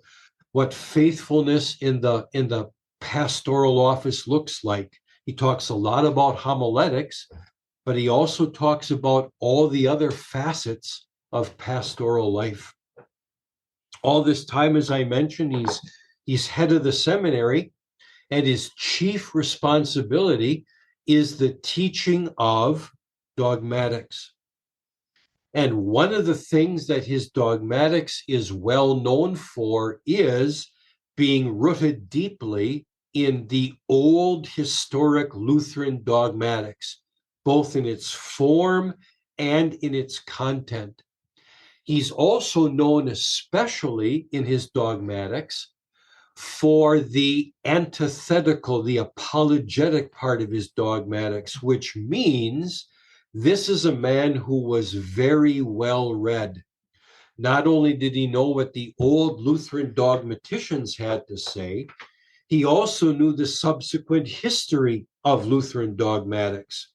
what faithfulness in the pastoral office looks like. He talks a lot about homiletics, but he also talks about all the other facets of pastoral life. All this time, as I mentioned, he's head of the seminary, and his chief responsibility is the teaching of dogmatics. And one of the things that his dogmatics is well known for is being rooted deeply in the old historic Lutheran dogmatics, both in its form and in its content. He's also known, especially in his dogmatics, for the antithetical, the apologetic part of his dogmatics, which means this is a man who was very well read. Not only did he know what the old Lutheran dogmaticians had to say, he also knew the subsequent history of Lutheran dogmatics.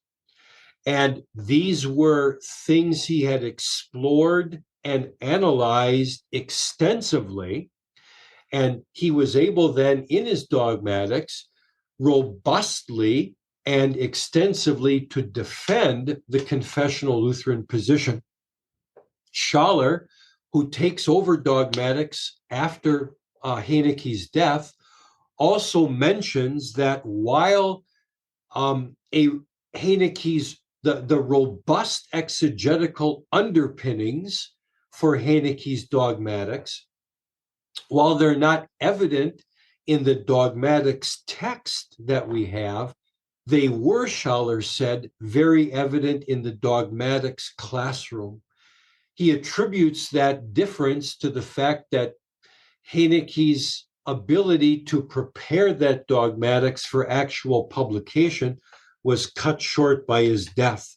And these were things he had explored and analyzed extensively. And he was able then, in his dogmatics, robustly and extensively to defend the confessional Lutheran position. Schaller, who takes over dogmatics after Hoenecke's death, also mentions that while Hoenecke's the robust exegetical underpinnings for Hoenecke's dogmatics, while they're not evident in the dogmatics text that we have, they were, Schaller said, very evident in the dogmatics classroom. He attributes that difference to the fact that Hoenecke's ability to prepare that dogmatics for actual publication was cut short by his death.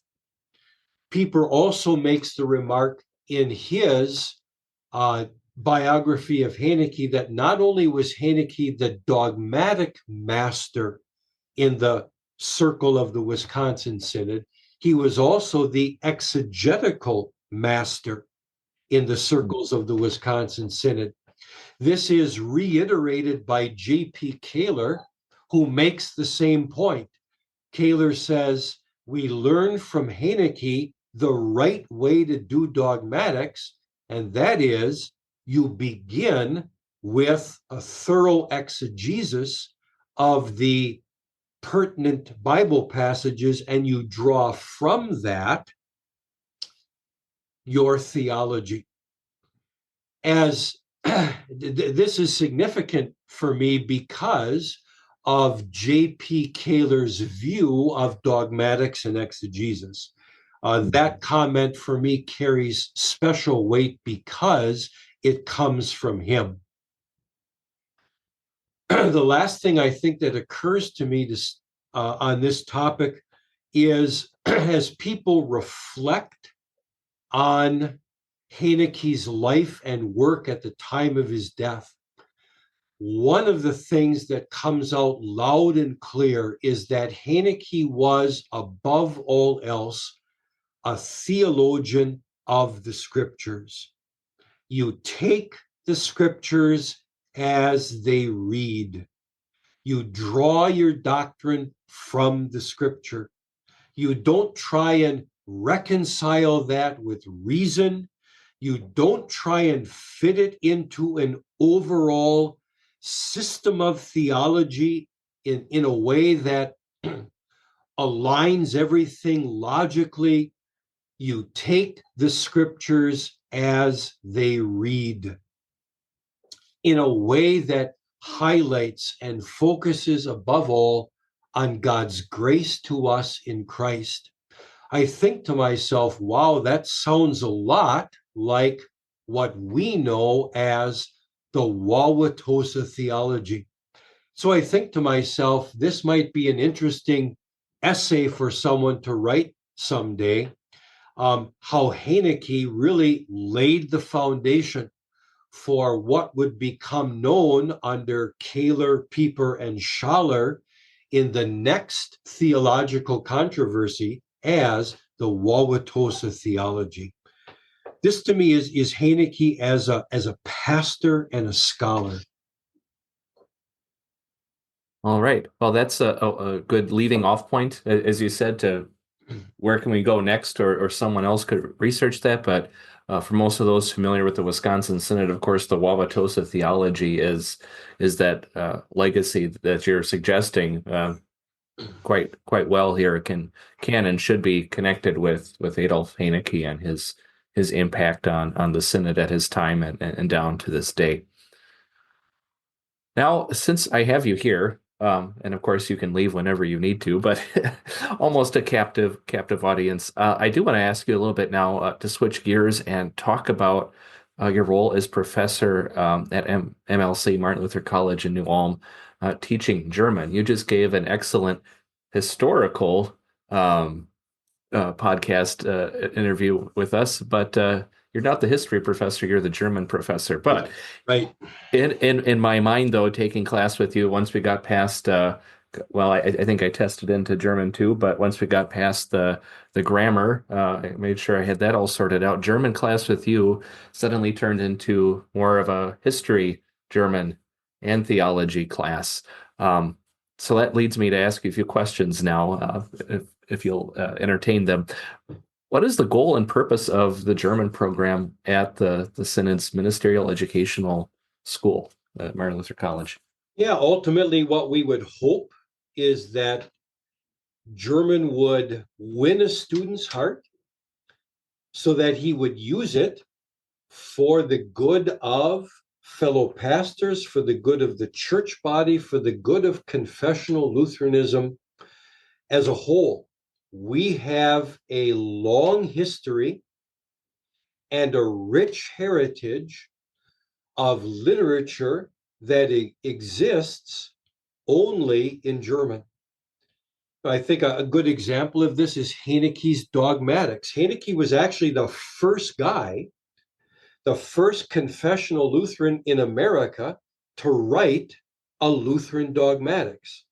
Pieper also makes the remark in his biography of Hoenecke that not only was Hoenecke the dogmatic master in the circle of the Wisconsin Synod, he was also the exegetical master in the circles of the Wisconsin Synod. This is reiterated by J.P. Kaler, who makes the same point. Kaler says, we learn from Hoenecke the right way to do dogmatics, and that is you begin with a thorough exegesis of the pertinent Bible passages, and you draw from that your theology. As this is significant for me because of J.P. Kaler's view of dogmatics and exegesis. That comment for me carries special weight because it comes from him. the last thing I think that occurs to me on this topic is as people reflect on Hoenecke's life and work at the time of his death, one of the things that comes out loud and clear is that Hoenecke was, above all else, a theologian of the scriptures. You take the scriptures as they read. You draw your doctrine from the scripture. You don't try and reconcile that with reason. You don't try and fit it into an overall system of theology in a way that aligns everything logically. You take the scriptures as they read in a way that highlights and focuses above all on God's grace to us in Christ. I think to myself, wow, that sounds a lot like what we know as the Wauwatosa theology. So I think to myself, this might be an interesting essay for someone to write someday, how Hoenecke really laid the foundation for what would become known under Kaler, Pieper, and Schaller in the next theological controversy as the Wauwatosa theology. This to me is Hoenecke as a pastor and a scholar. All right. Well, that's a good leading off point, as you said, to where can we go next, or someone else could research that. But for most of those familiar with the Wisconsin Synod, of course, the Wauwatosa theology is that legacy that you're suggesting quite well here can and should be connected with Adolph Hoenecke and his impact on the Synod at his time and down to this day. Now, since I have you here, and of course you can leave whenever you need to, but almost a captive audience, I do want to ask you a little bit now to switch gears and talk about your role as professor at MLC, Martin Luther College in New Ulm, teaching German. You just gave an excellent historical podcast interview with us, but you're not the history professor, you're the German professor. But right. In my mind, though, taking class with you, once we got past, well, I think I tested into German too, but once we got past the grammar, I made sure I had that all sorted out. German class with you suddenly turned into more of a history, German, and theology class. So that leads me to ask you a few questions now, if you'll entertain them. What is the goal and purpose of the German program at the Synod's Ministerial Educational School at Martin Luther College? Yeah, ultimately what we would hope is that German would win a student's heart so that he would use it for the good of fellow pastors, for the good of the church body, for the good of confessional Lutheranism as a whole. We have a long history and a rich heritage of literature that exists only in German. I think a good example of this is Hoenecke's Dogmatics. Hoenecke was actually the first guy, the first confessional Lutheran in America to write a Lutheran Dogmatics.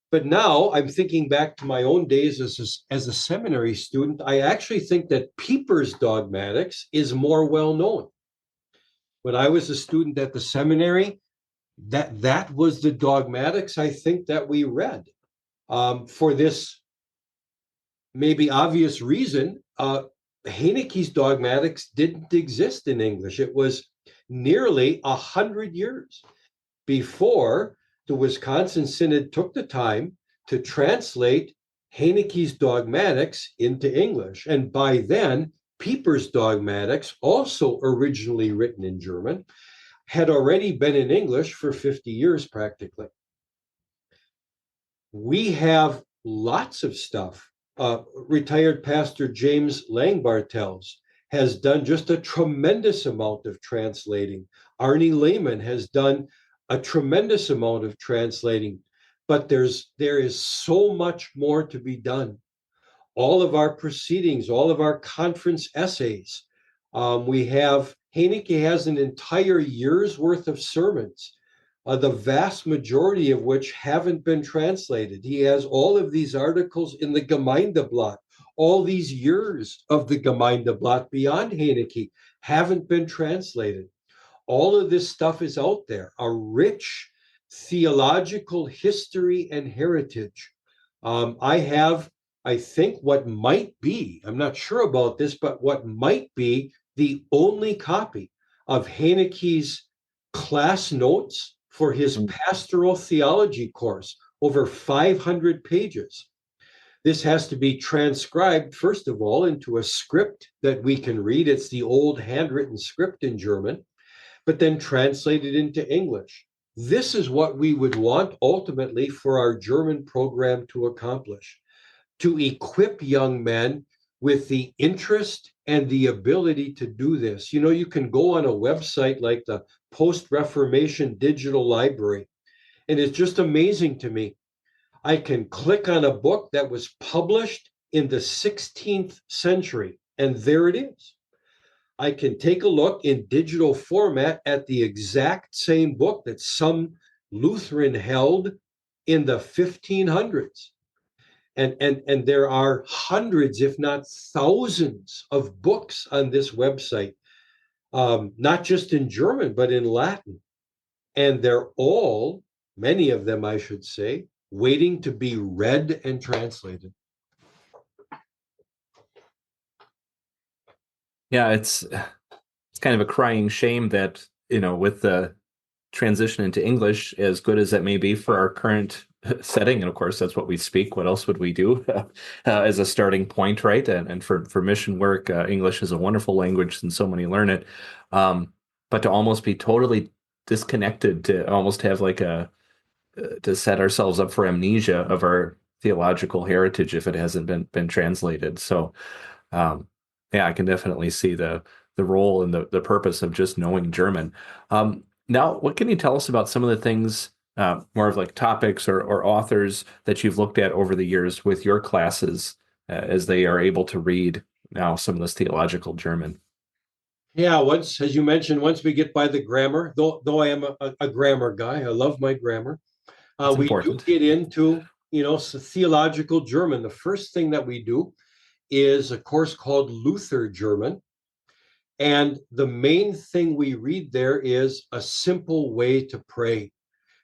But now I'm thinking back to my own days as a seminary student. I actually think that Pieper's Dogmatics is more well known. When I was a student at the seminary, that was the Dogmatics I think that we read. For this maybe obvious reason, Hoenecke's Dogmatics didn't exist in English. It was nearly 100 years before the Wisconsin Synod took the time to translate Hoenecke's Dogmatics into English. And by then, Pieper's Dogmatics, also originally written in German, had already been in English for 50 years practically. We have lots of stuff. Retired Pastor James Langbartels has done just a tremendous amount of translating. Arnie Lehman has done a tremendous amount of translating, but there is so much more to be done. All of our proceedings, all of our conference essays, Hoenecke has an entire year's worth of sermons, the vast majority of which haven't been translated. He has all of these articles in the Gemeindeblatt. All these years of the Gemeindeblatt beyond Hoenecke haven't been translated. All of this stuff is out there, a rich theological history and heritage. I think what might be, I'm not sure about this, but what might be the only copy of Hoenecke's class notes for his pastoral theology course, over 500 pages. This has to be transcribed, first of all, into a script that we can read. It's the old handwritten script in German, but then translated into English. This is what we would want ultimately for our German program to accomplish, to equip young men with the interest and the ability to do this. You know, you can go on a website like the Post-Reformation Digital Library, and it's just amazing to me. I can click on a book that was published in the 16th century, and there it is. I can take a look in digital format at the exact same book that some Lutheran held in the 1500s. And there are hundreds, if not thousands, of books on this website, not just in German, but in Latin. And they're all, many of them, I should say, waiting to be read and translated. Yeah, it's kind of a crying shame that, with the transition into English, as good as that may be for our current setting, and of course that's what we speak, what else would we do as a starting point, right? And for mission work, English is a wonderful language and so many learn it. But to almost be totally disconnected, to almost have like to set ourselves up for amnesia of our theological heritage if it hasn't been translated. So yeah, I can definitely see the role and the purpose of just knowing German. Now, what can you tell us about some of the things, more of like topics or authors that you've looked at over the years with your classes as they are able to read now some of this theological German? Yeah, as you mentioned, once we get by the grammar, though I am a grammar guy, I love my grammar. It's We do important. get into, theological German. The first thing that we do is a course called Luther German. And the main thing we read there is a simple way to pray.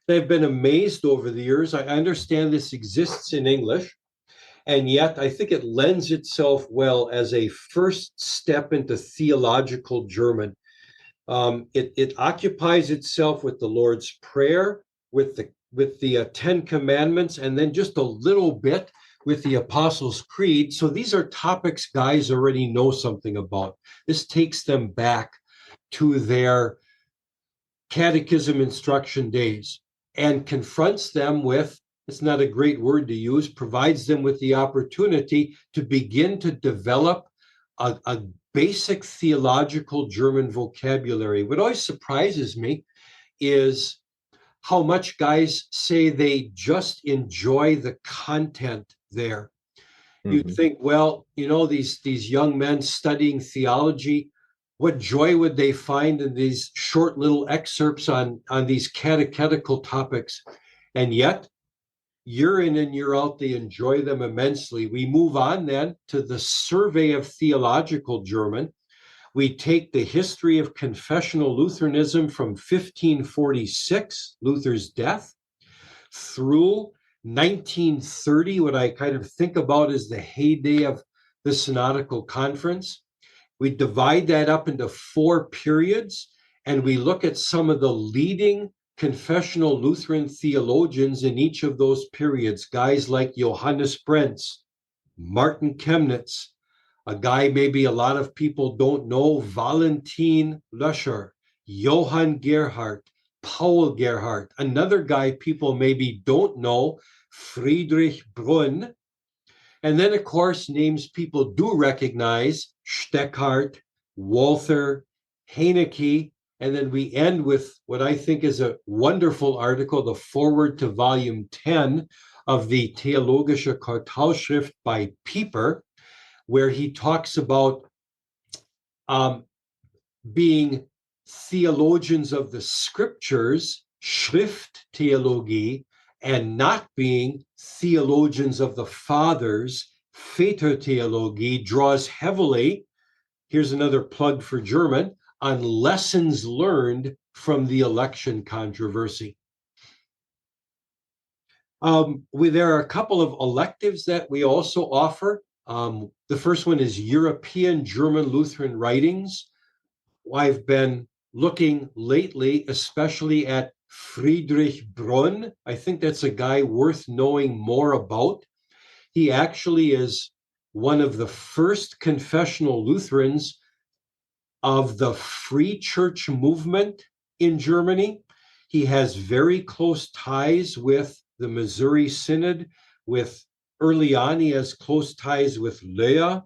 I've been amazed over the years. I understand this exists in English, and yet I think it lends itself well as a first step into theological German. It occupies itself with the Lord's Prayer, with the Ten Commandments, and then just a little bit with the Apostles' Creed. So these are topics guys already know something about. This takes them back to their catechism instruction days and confronts them with, it's not a great word to use, provides them with the opportunity to begin to develop a basic theological German vocabulary. What always surprises me is how much guys say they just enjoy the content there. You'd think, well, these young men studying theology, what joy would they find in these short little excerpts on these catechetical topics? And yet, year in and year out, they enjoy them immensely. We move on then to the Survey of Theological German. We take the history of confessional Lutheranism from 1546, Luther's death, through 1930, what I kind of think about as the heyday of the Synodical Conference. We divide that up into 4 periods, and we look at some of the leading confessional Lutheran theologians in each of those periods, guys like Johannes Brentz, Martin Chemnitz, a guy maybe a lot of people don't know, Valentin Löscher, Johann Gerhardt, Paul Gerhardt, another guy people maybe don't know, Friedrich Brunn. And then, of course, names people do recognize, Steckhart, Walther, Hoenecke, And then we end with what I think is a wonderful article, the foreword to volume 10 of the Theologische Quartalschrift by Pieper, where he talks about being theologians of the scriptures, Schrifttheologie, and not being theologians of the fathers, Vätertheologie, draws heavily, here's another plug for German, on lessons learned from the election controversy. There are a couple of electives that we also offer. The first one is European German Lutheran Writings. I've been looking lately, especially at Friedrich Brunn. I think that's a guy worth knowing more about. He actually is one of the first confessional Lutherans of the Free Church movement in Germany. He has very close ties with the Missouri Synod. Early on, he has close ties with Lea,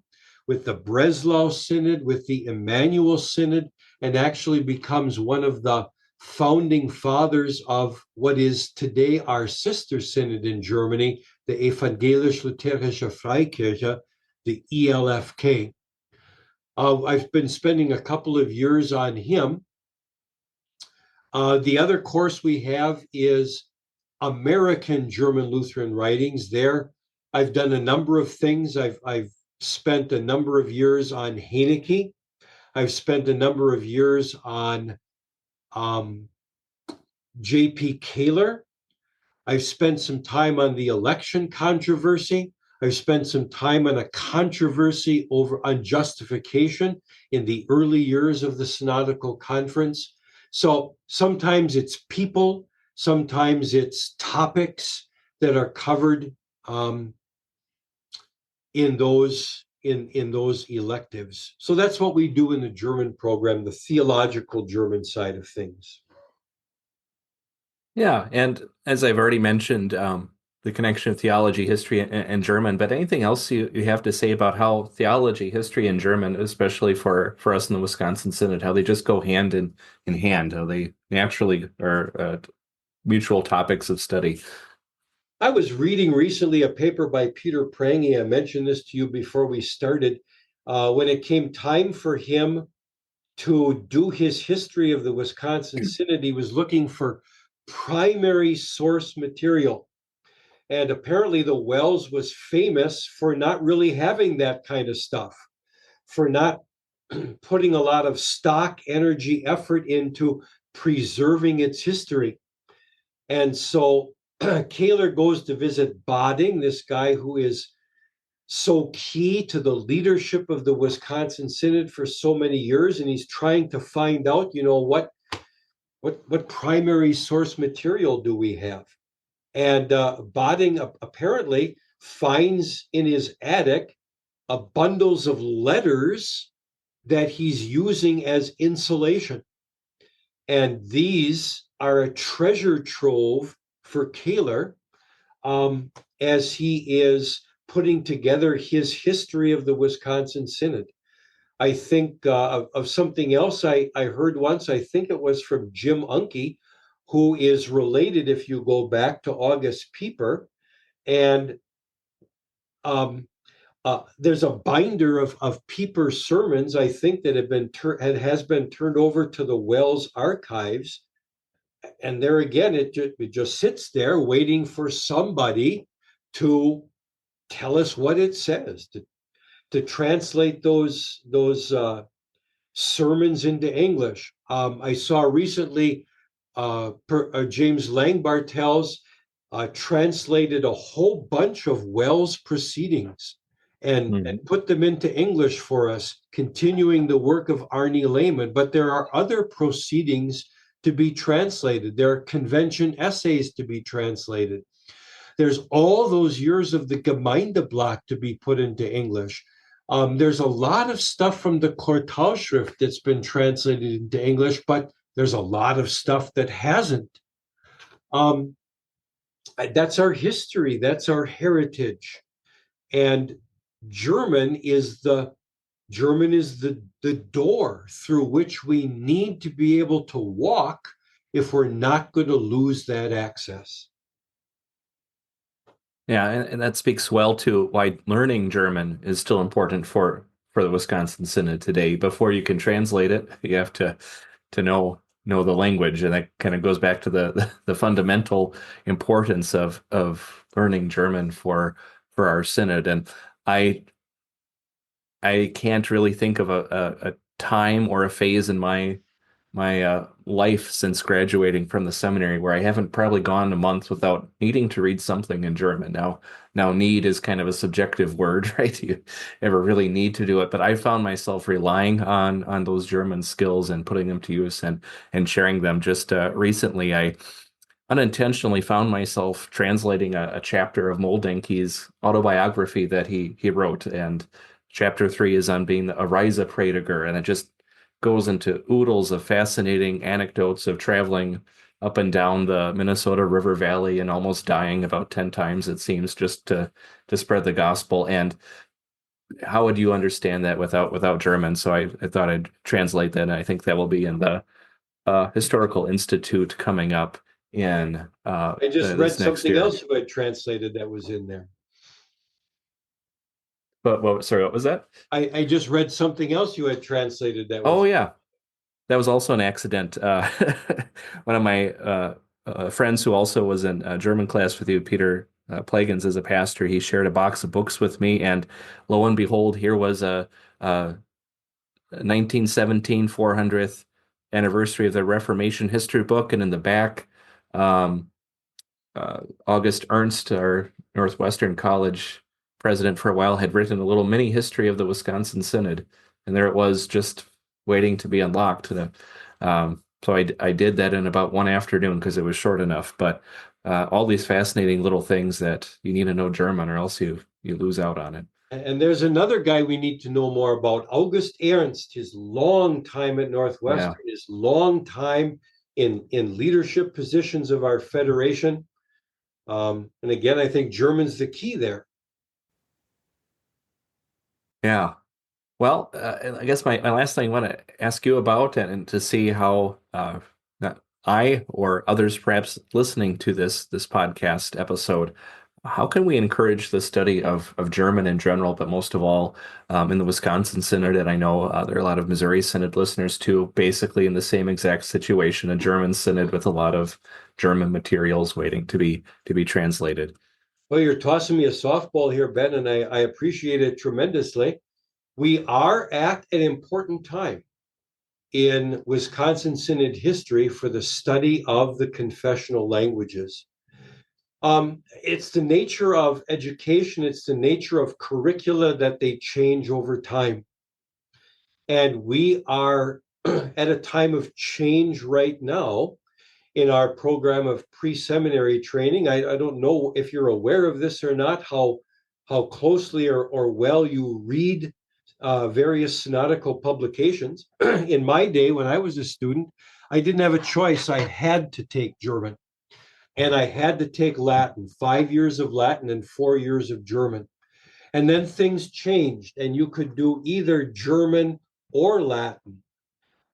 with the Breslau Synod, with the Emmanuel Synod, and actually becomes one of the founding fathers of what is today our sister synod in Germany, the Evangelisch-Lutherische Freikirche, the ELFK. I've been spending a couple of years on him. The other course we have is American German Lutheran Writings. There, I've done a number of things. I've spent a number of years on Hoenecke. I've spent a number of years on J.P. Kaler. I've spent some time on the election controversy. I've spent some time on a controversy on justification in the early years of the Synodical Conference. So sometimes it's people, sometimes it's topics that are covered in those electives. So that's what we do in the German program, the theological German side of things. Yeah, and as I've already mentioned, the connection of theology, history, and German, but anything else you have to say about how theology, history, and German, especially for us in the Wisconsin Synod, how they just go hand in hand, how they naturally are mutual topics of study? I was reading recently a paper by Peter Prange. I mentioned this to you before we started. When it came time for him to do his history of the Wisconsin Synod, he was looking for primary source material. And apparently the WELS was famous for not really having that kind of stuff, for not putting a lot of stock, energy, effort into preserving its history. And so Kaler goes to visit Bading, this guy who is so key to the leadership of the Wisconsin Synod for so many years, and he's trying to find out, what primary source material do we have? And Bading apparently finds in his attic bundles of letters that he's using as insulation. And these are a treasure trove for Kaler as he is putting together his history of the Wisconsin Synod. I think of something else I heard once. I think it was from Jim Unke, who is related, if you go back to August Pieper. And there's a binder of Pieper sermons, I think, that has been turned over to the WELS archives. And there again, it just sits there waiting for somebody to tell us what it says, to translate those sermons into English. I saw recently James Lang-Bartels translated a whole bunch of WELS proceedings and put them into English for us, continuing the work of Arnie Lehman. But there are other proceedings to be translated. There are convention essays to be translated. There's all those years of the Gemeindeblatt to be put into English. There's a lot of stuff from the Quartalschrift that's been translated into English, but there's a lot of stuff that hasn't. That's our history. That's our heritage. And German is the German is the door through which we need to be able to walk if we're not going to lose that access. Yeah, and that speaks well to why learning German is still important for the Wisconsin Synod today. Before you can translate it, you have to know the language, and that kind of goes back to the fundamental importance of learning German for our synod. And I I can't really think of a time or a phase in my life since graduating from the seminary where I haven't probably gone a month without needing to read something in German. Now need is kind of a subjective word, right? You ever really need to do it, but I found myself relying on those German skills and putting them to use and sharing them. Just recently, I unintentionally found myself translating a chapter of Moldenke's autobiography that he wrote, and chapter 3 is on being a Reiseprediger, and it just goes into oodles of fascinating anecdotes of traveling up and down the Minnesota River Valley and almost dying about 10 times, it seems, just to spread the gospel. And how would you understand that without German? So I thought I'd translate that, and I think that will be in the Historical Institute coming up in I just read this next something year. else you had translated that was in there. But sorry, what was that? I just read something else you had translated that Oh was. yeah, that was also an accident. One of my friends who also was in German class with you, Peter Plagans, is a pastor. He shared a box of books with me, and lo and behold, here was a 1917 400th anniversary of the Reformation history book, and in the back, um, August Ernst, our Northwestern College president for a while, had written a little mini history of the Wisconsin Synod, and there it was, just waiting to be unlocked. So I did that in about one afternoon because it was short enough. But all these fascinating little things that you need to know German, or else you lose out on it. And there's another guy we need to know more about, August Ernst, his long time at Yeah. Northwestern, his long time in leadership positions of our federation. And again, I think German's the key there. Yeah. Well, I guess my last thing I want to ask you about, and to see how that I or others perhaps listening to this podcast episode, how can we encourage the study of German in general, but most of all in the Wisconsin Synod? And I know there are a lot of Missouri Synod listeners too, basically in the same exact situation, a German Synod with a lot of German materials waiting to be translated. Well, you're tossing me a softball here, Ben, and I appreciate it tremendously. We are at an important time in Wisconsin Synod history for the study of the confessional languages. It's the nature of education, it's the nature of curricula that they change over time. And we are at a time of change right now in our program of pre-seminary training. I don't know if you're aware of this or not, how closely or well you read various synodical publications. In my day, when I was a student, I didn't have a choice. I had to take German, and I had to take Latin, 5 years of Latin and 4 years of German. And then things changed, and you could do either German or Latin.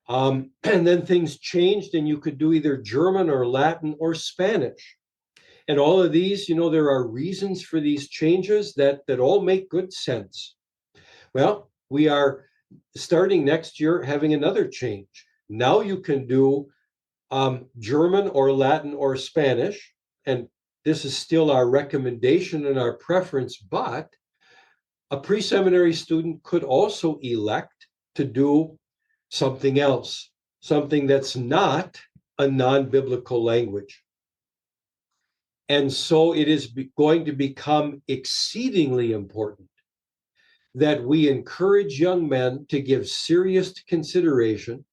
And then things changed, and you could do either German or Latin or Spanish. And all of these, there are reasons for these changes that all make good sense. Well, we are starting next year having another change. Now you can do German or Latin or Spanish, and this is still our recommendation and our preference, but a pre-seminary student could also elect to do something else, something that's not a non-biblical language. And so it is going to become exceedingly important that we encourage young men to give serious consideration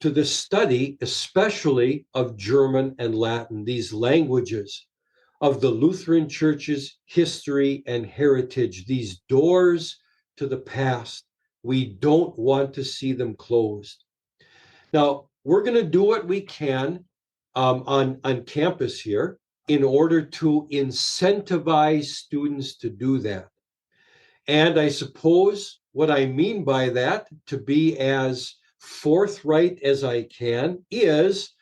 to the study, especially of German and Latin, these languages of the Lutheran Church's history and heritage, these doors to the past. We don't want to see them closed. Now, we're going to do what we can on campus here in order to incentivize students to do that. And I suppose what I mean by that, to be as forthright as I can, is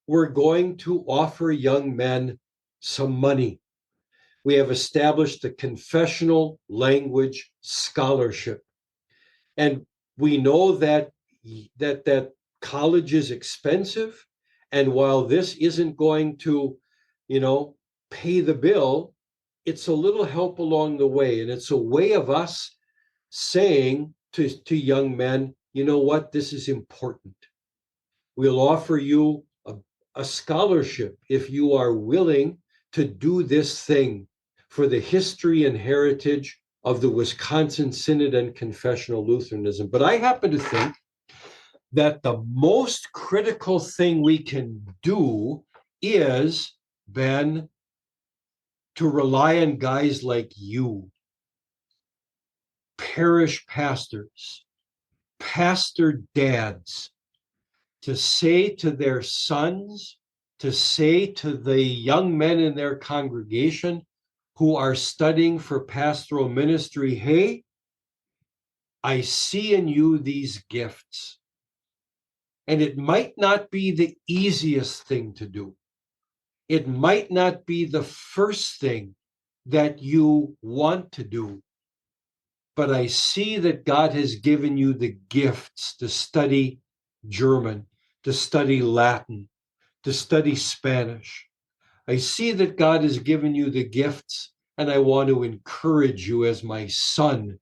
we're going to offer young men some money. We have established a confessional language scholarship. And we know that college is expensive. And while this isn't going to, pay the bill, it's a little help along the way. And it's a way of us saying to young men, you know what, this is important. We'll offer you a scholarship if you are willing to do this thing for the history and heritage of the Wisconsin Synod and Confessional Lutheranism. But I happen to think that the most critical thing we can do is, Ben, to rely on guys like you, parish pastors, pastor dads, to say to their sons, to say to the young men in their congregation who are studying for pastoral ministry, hey, I see in you these gifts. And it might not be the easiest thing to do. It might not be the first thing that you want to do. But I see that God has given you the gifts to study German, to study Latin, to study Spanish. I see that God has given you the gifts, and I want to encourage you as my son,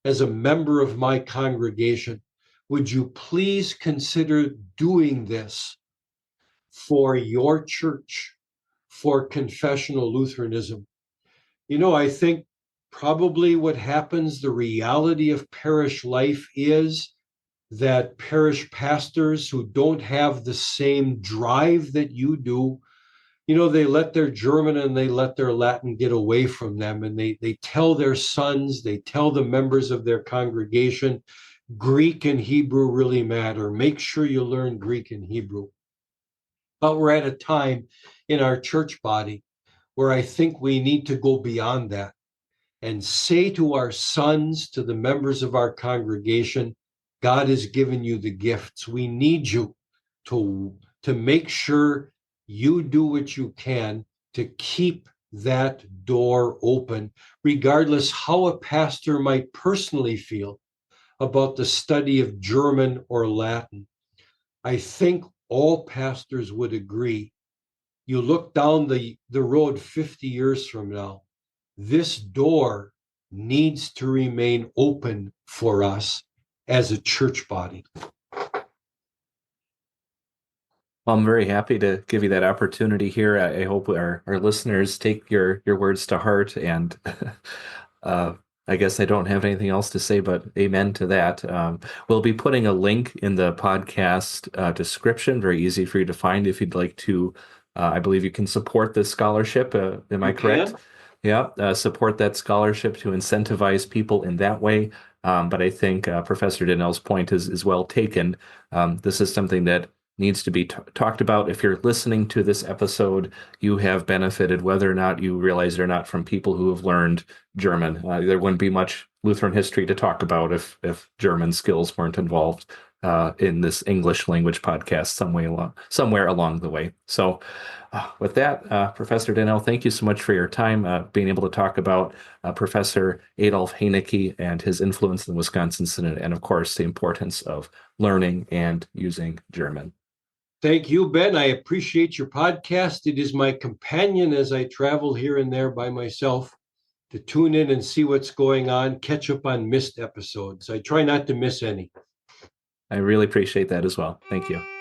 as a member of my congregation. Would you please consider doing this for your church, for confessional Lutheranism? I think probably what happens, the reality of parish life is that parish pastors who don't have the same drive that you do, they let their German and they let their Latin get away from them. And they tell their sons, they tell the members of their congregation, Greek and Hebrew really matter. Make sure you learn Greek and Hebrew. But we're at a time in our church body where I think we need to go beyond that and say to our sons, to the members of our congregation, God has given you the gifts. We need you to make sure you do what you can to keep that door open, regardless how a pastor might personally feel about the study of German or Latin. I think all pastors would agree. You look down the road 50 years from now, this door needs to remain open for us as a church body. Well, I'm very happy to give you that opportunity here. I hope our listeners take your words to heart, and I guess I don't have anything else to say but amen to that. We'll be putting a link in the podcast description, very easy for you to find if you'd like to. I believe you can support this scholarship. Am I correct? Yeah, support that scholarship to incentivize people in that way. But I think Professor Danell's point is well taken. This is something that needs to be talked about. If you're listening to this episode, you have benefited, whether or not you realize it or not, from people who have learned German. There wouldn't be much Lutheran history to talk about if German skills weren't involved in this English language podcast somewhere along the way. So with that, Professor Danell, thank you so much for your time, being able to talk about Professor Adolph Hoenecke and his influence in the Wisconsin Synod, and of course, the importance of learning and using German. Thank you, Ben. I appreciate your podcast. It is my companion as I travel here and there by myself to tune in and see what's going on, catch up on missed episodes. I try not to miss any. I really appreciate that as well. Thank you.